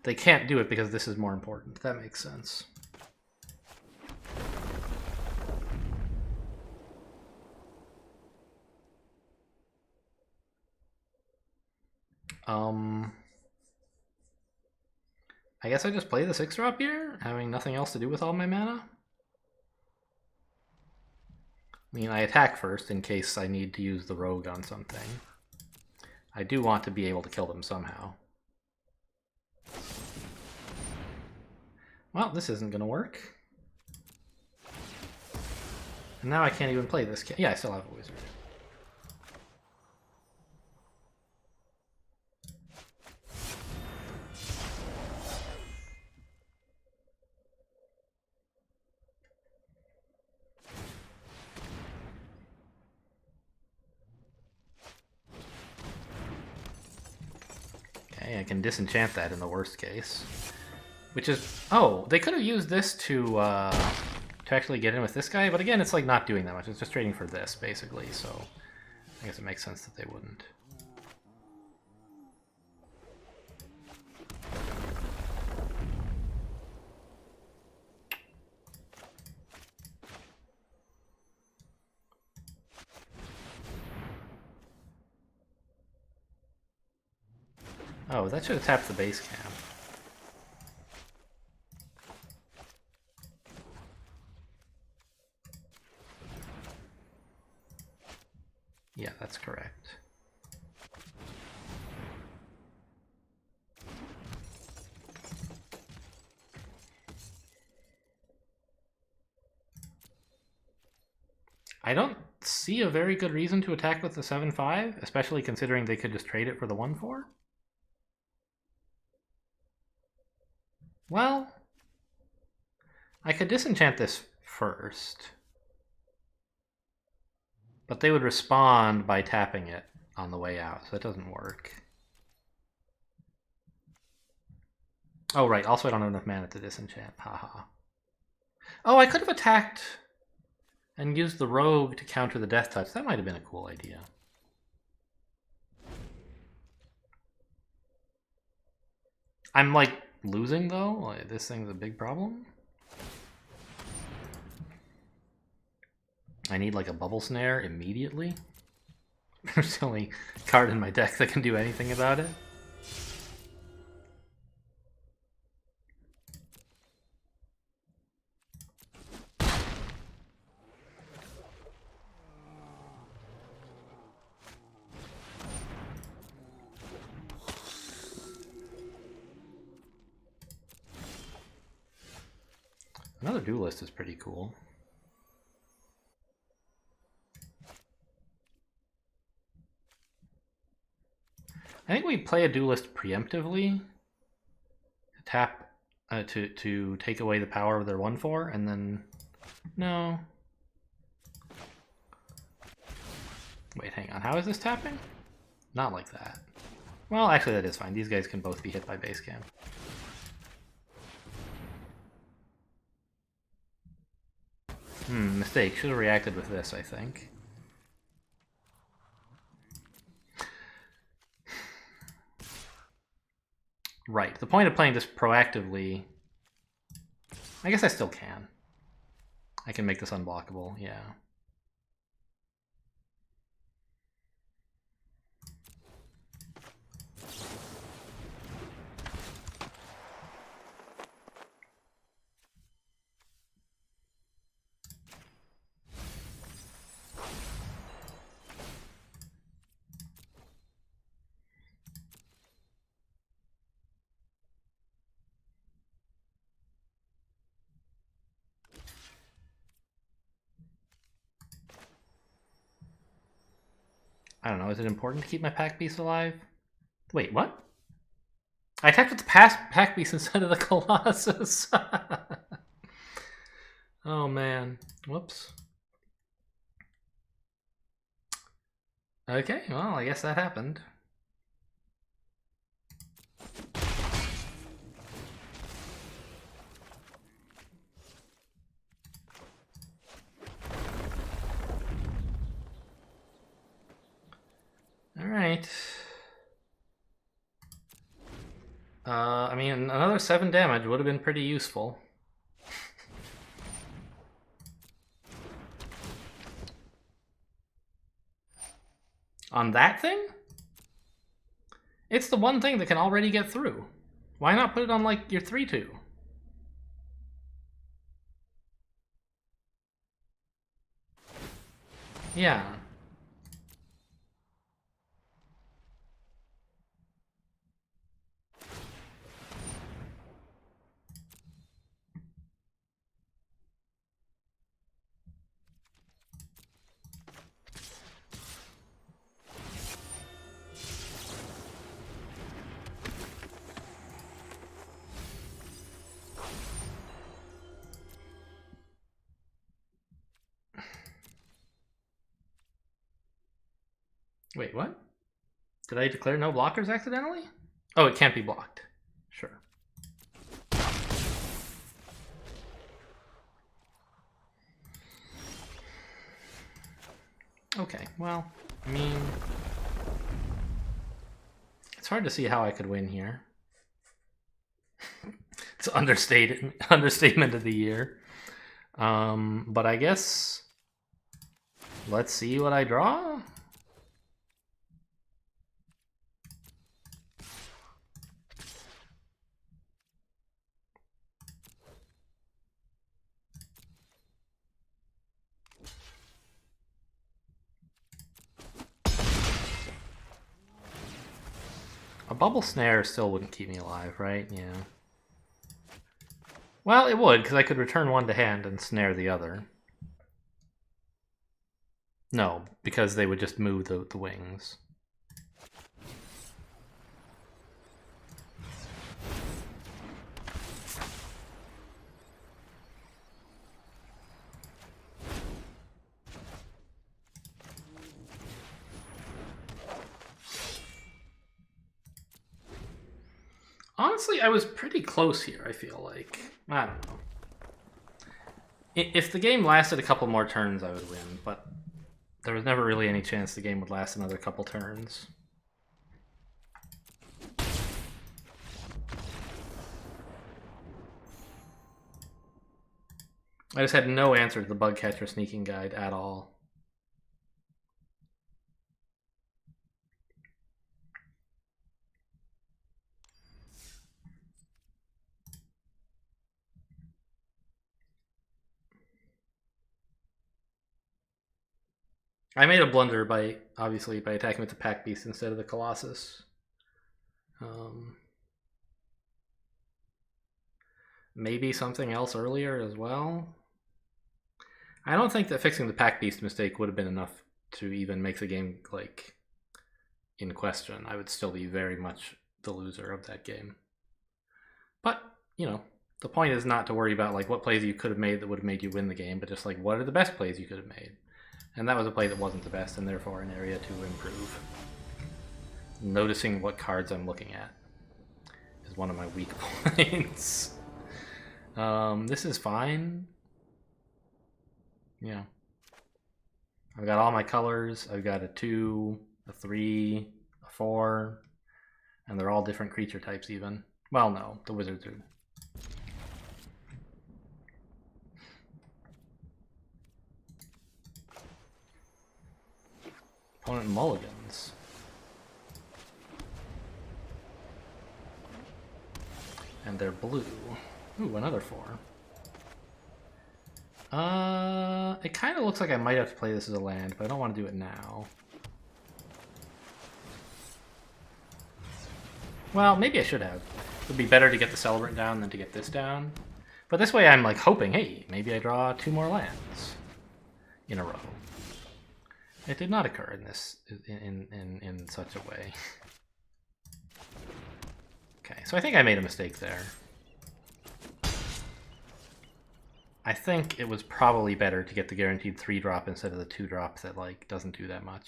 They can't do it because this is more important. That makes sense. I guess I just play the 6-drop here, having nothing else to do with all my mana. I mean, I attack first in case I need to use the rogue on something. I do want to be able to kill them somehow. Well, this isn't going to work. And now I can't even play this. Yeah, I still have a wizard. Okay, I can disenchant that in the worst case. Which is... Oh, they could have used this to actually get in with this guy, but again, it's like not doing that much. It's just trading for this, basically, so I guess it makes sense that they wouldn't. Oh, that should have tapped the base camp. Yeah, that's correct. I don't see a very good reason to attack with the 7-5, especially considering they could just trade it for the 1-4. Well, I could disenchant this first. But they would respond by tapping it on the way out, so that doesn't work. Oh, right. Also, I don't have enough mana to disenchant. Haha. Oh, I could have attacked and used the rogue to counter the Death Touch. That might have been a cool idea. I'm, like, losing, though. Like, this thing's a big problem. I need, like, a bubble snare immediately. There's the only card in my deck that can do anything about it. Another duelist is pretty cool. I think we play a duelist preemptively to tap to take away the power of their 1-4, and then no. Wait, hang on. How is this tapping? Not like that. Well, actually, that is fine. These guys can both be hit by base camp. Mistake. Should have reacted with this, I think. Right. The point of playing this proactively... I guess I still can. I can make this unblockable, yeah. I don't know, is it important to keep my pack beast alive? Wait, what? I attacked with the pack beast instead of the Colossus. Oh man, whoops. Okay, well, I guess that happened. Alright. I mean, another 7 damage would have been pretty useful. On that thing? It's the one thing that can already get through. Why not put it on, like, your 3-2? Yeah. Wait, what? Did I declare no blockers accidentally? Oh, it can't be blocked. Sure. Okay, well, I mean... It's hard to see how I could win here. It's understatement of the year. But I guess... Let's see what I draw? A bubble snare still wouldn't keep me alive, right? Yeah. Well, it would, because I could return one to hand and snare the other. No, because they would just move the wings. Honestly, I was pretty close here, I feel like. I don't know. If the game lasted a couple more turns, I would win, but there was never really any chance the game would last another couple turns. I just had no answer to the bug catcher sneaking guide at all. I made a blunder by, obviously, by attacking with the Pack Beast instead of the Colossus. Maybe something else earlier as well. I don't think that fixing the Pack Beast mistake would have been enough to even make the game, like, in question. I would still be very much the loser of that game. But, you know, the point is not to worry about, like, what plays you could have made that would have made you win the game, but just, like, what are the best plays you could have made? And that was a play that wasn't the best, and therefore an area to improve. Noticing what cards I'm looking at is one of my weak points. This is fine. Yeah. I've got all my colors. I've got a 2, a 3, a 4, and they're all different creature types even. Well, no, the wizards are... Opponent mulligans. And they're blue. Ooh, another 4. It kind of looks like I might have to play this as a land, but I don't want to do it now. Well, maybe I should have. It would be better to get the Celebrant down than to get this down. But this way I'm like hoping, hey, maybe I draw 2 more lands in a row. It did not occur in this in such a way. Okay, so I think I made a mistake there. I think it was probably better to get the guaranteed 3-drop instead of the 2-drop that, like, doesn't do that much.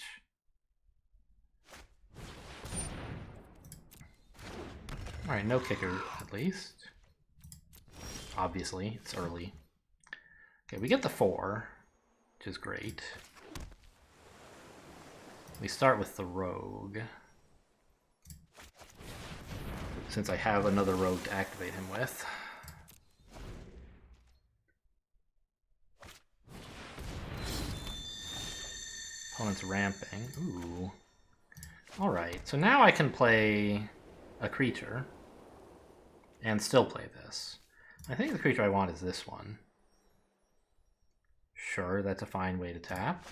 Alright, no kicker at least. Obviously, it's early. Okay, we get the 4, which is great. We start with the rogue. since I have another rogue to activate him with. Opponent's ramping. Ooh. Alright, so now I can play a creature and still play this. I think the creature I want is this one. Sure, that's a fine way to tap.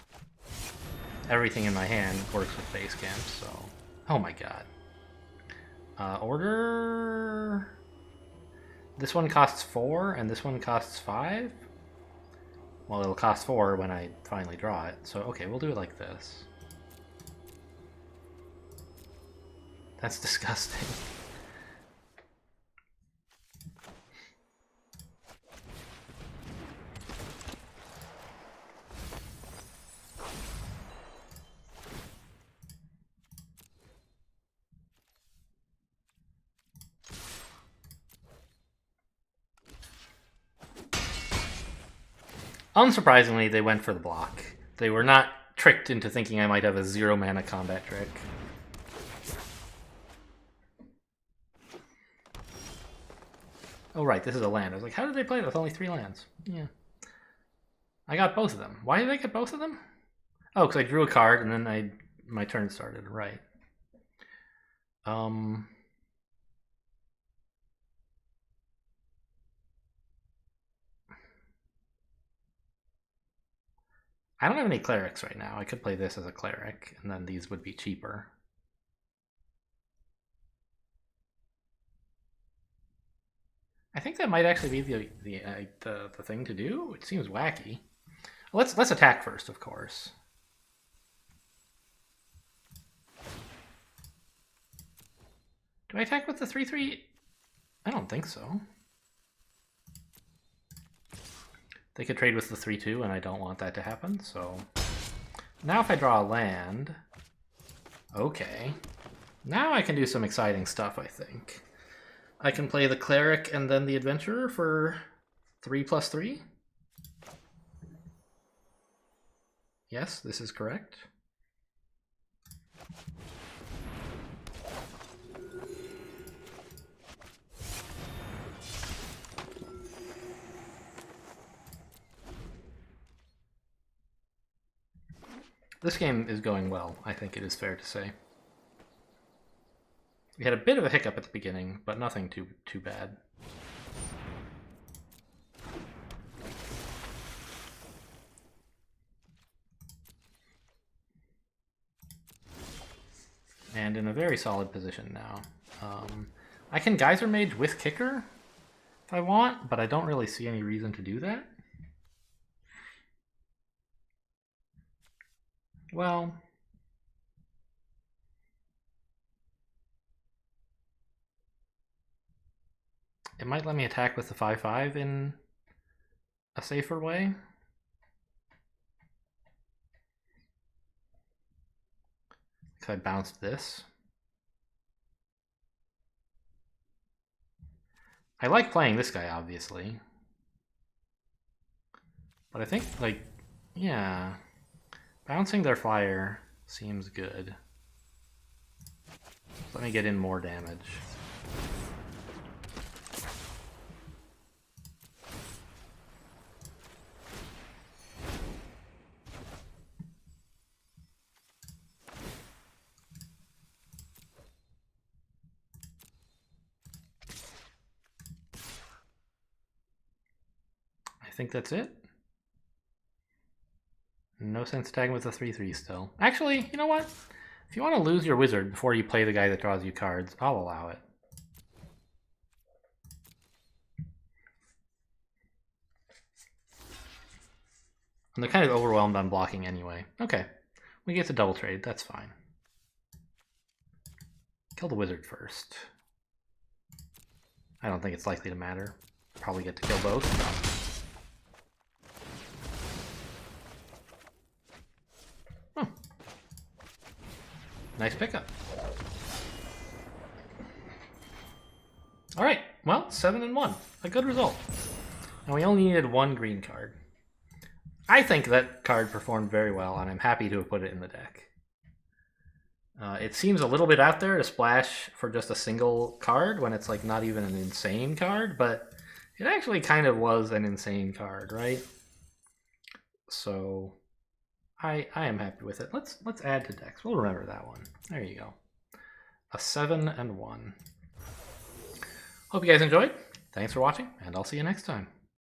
Everything in my hand works with base camp, so... Oh my god. Order... This one costs 4, and this one costs 5? Well, it'll cost 4 when I finally draw it, so okay, we'll do it like this. That's disgusting. Unsurprisingly, they went for the block. They were not tricked into thinking I might have a 0 mana combat trick. Oh right, this is a land. I was like, how did they play it with only 3 lands? Yeah. I got both of them. Why did I get both of them? Oh, because I drew a card and then my turn started. Right. I don't have any clerics right now. I could play this as a cleric, and then these would be cheaper. I think that might actually be the thing to do. It seems wacky. Let's attack first, of course. Do I attack with the 3/3? I don't think so. They could trade with the 3/2, and I don't want that to happen, so... Now if I draw a land... Okay. Now I can do some exciting stuff, I think. I can play the Cleric and then the Adventurer for 3+3. Yes, this is correct. This game is going well, I think it is fair to say. We had a bit of a hiccup at the beginning, but nothing too bad. And in a very solid position now. I can Geyser Mage with Kicker if I want, but I don't really see any reason to do that. Well, it might let me attack with the 5/5 in a safer way. Because I bounced this. I like playing this guy, obviously. But I think, like, yeah... Bouncing their fire seems good. Let me get in more damage. I think that's it. No sense tagging with the 3/3 still. Actually, you know what? If you want to lose your wizard before you play the guy that draws you cards, I'll allow it. And they're kind of overwhelmed on blocking anyway. Okay, we get to double trade, that's fine. Kill the wizard first. I don't think it's likely to matter. Probably get to kill both. Nice pickup. Alright, well, 7-1. A good result. And we only needed 1 green card. I think that card performed very well, and I'm happy to have put it in the deck. It seems a little bit out there to splash for just a single card when it's like not even an insane card, but it actually kind of was an insane card, right? So I am happy with it. Let's add to decks. We'll remember that one. There you go. A 7 and 1. Hope you guys enjoyed. Thanks for watching, and I'll see you next time.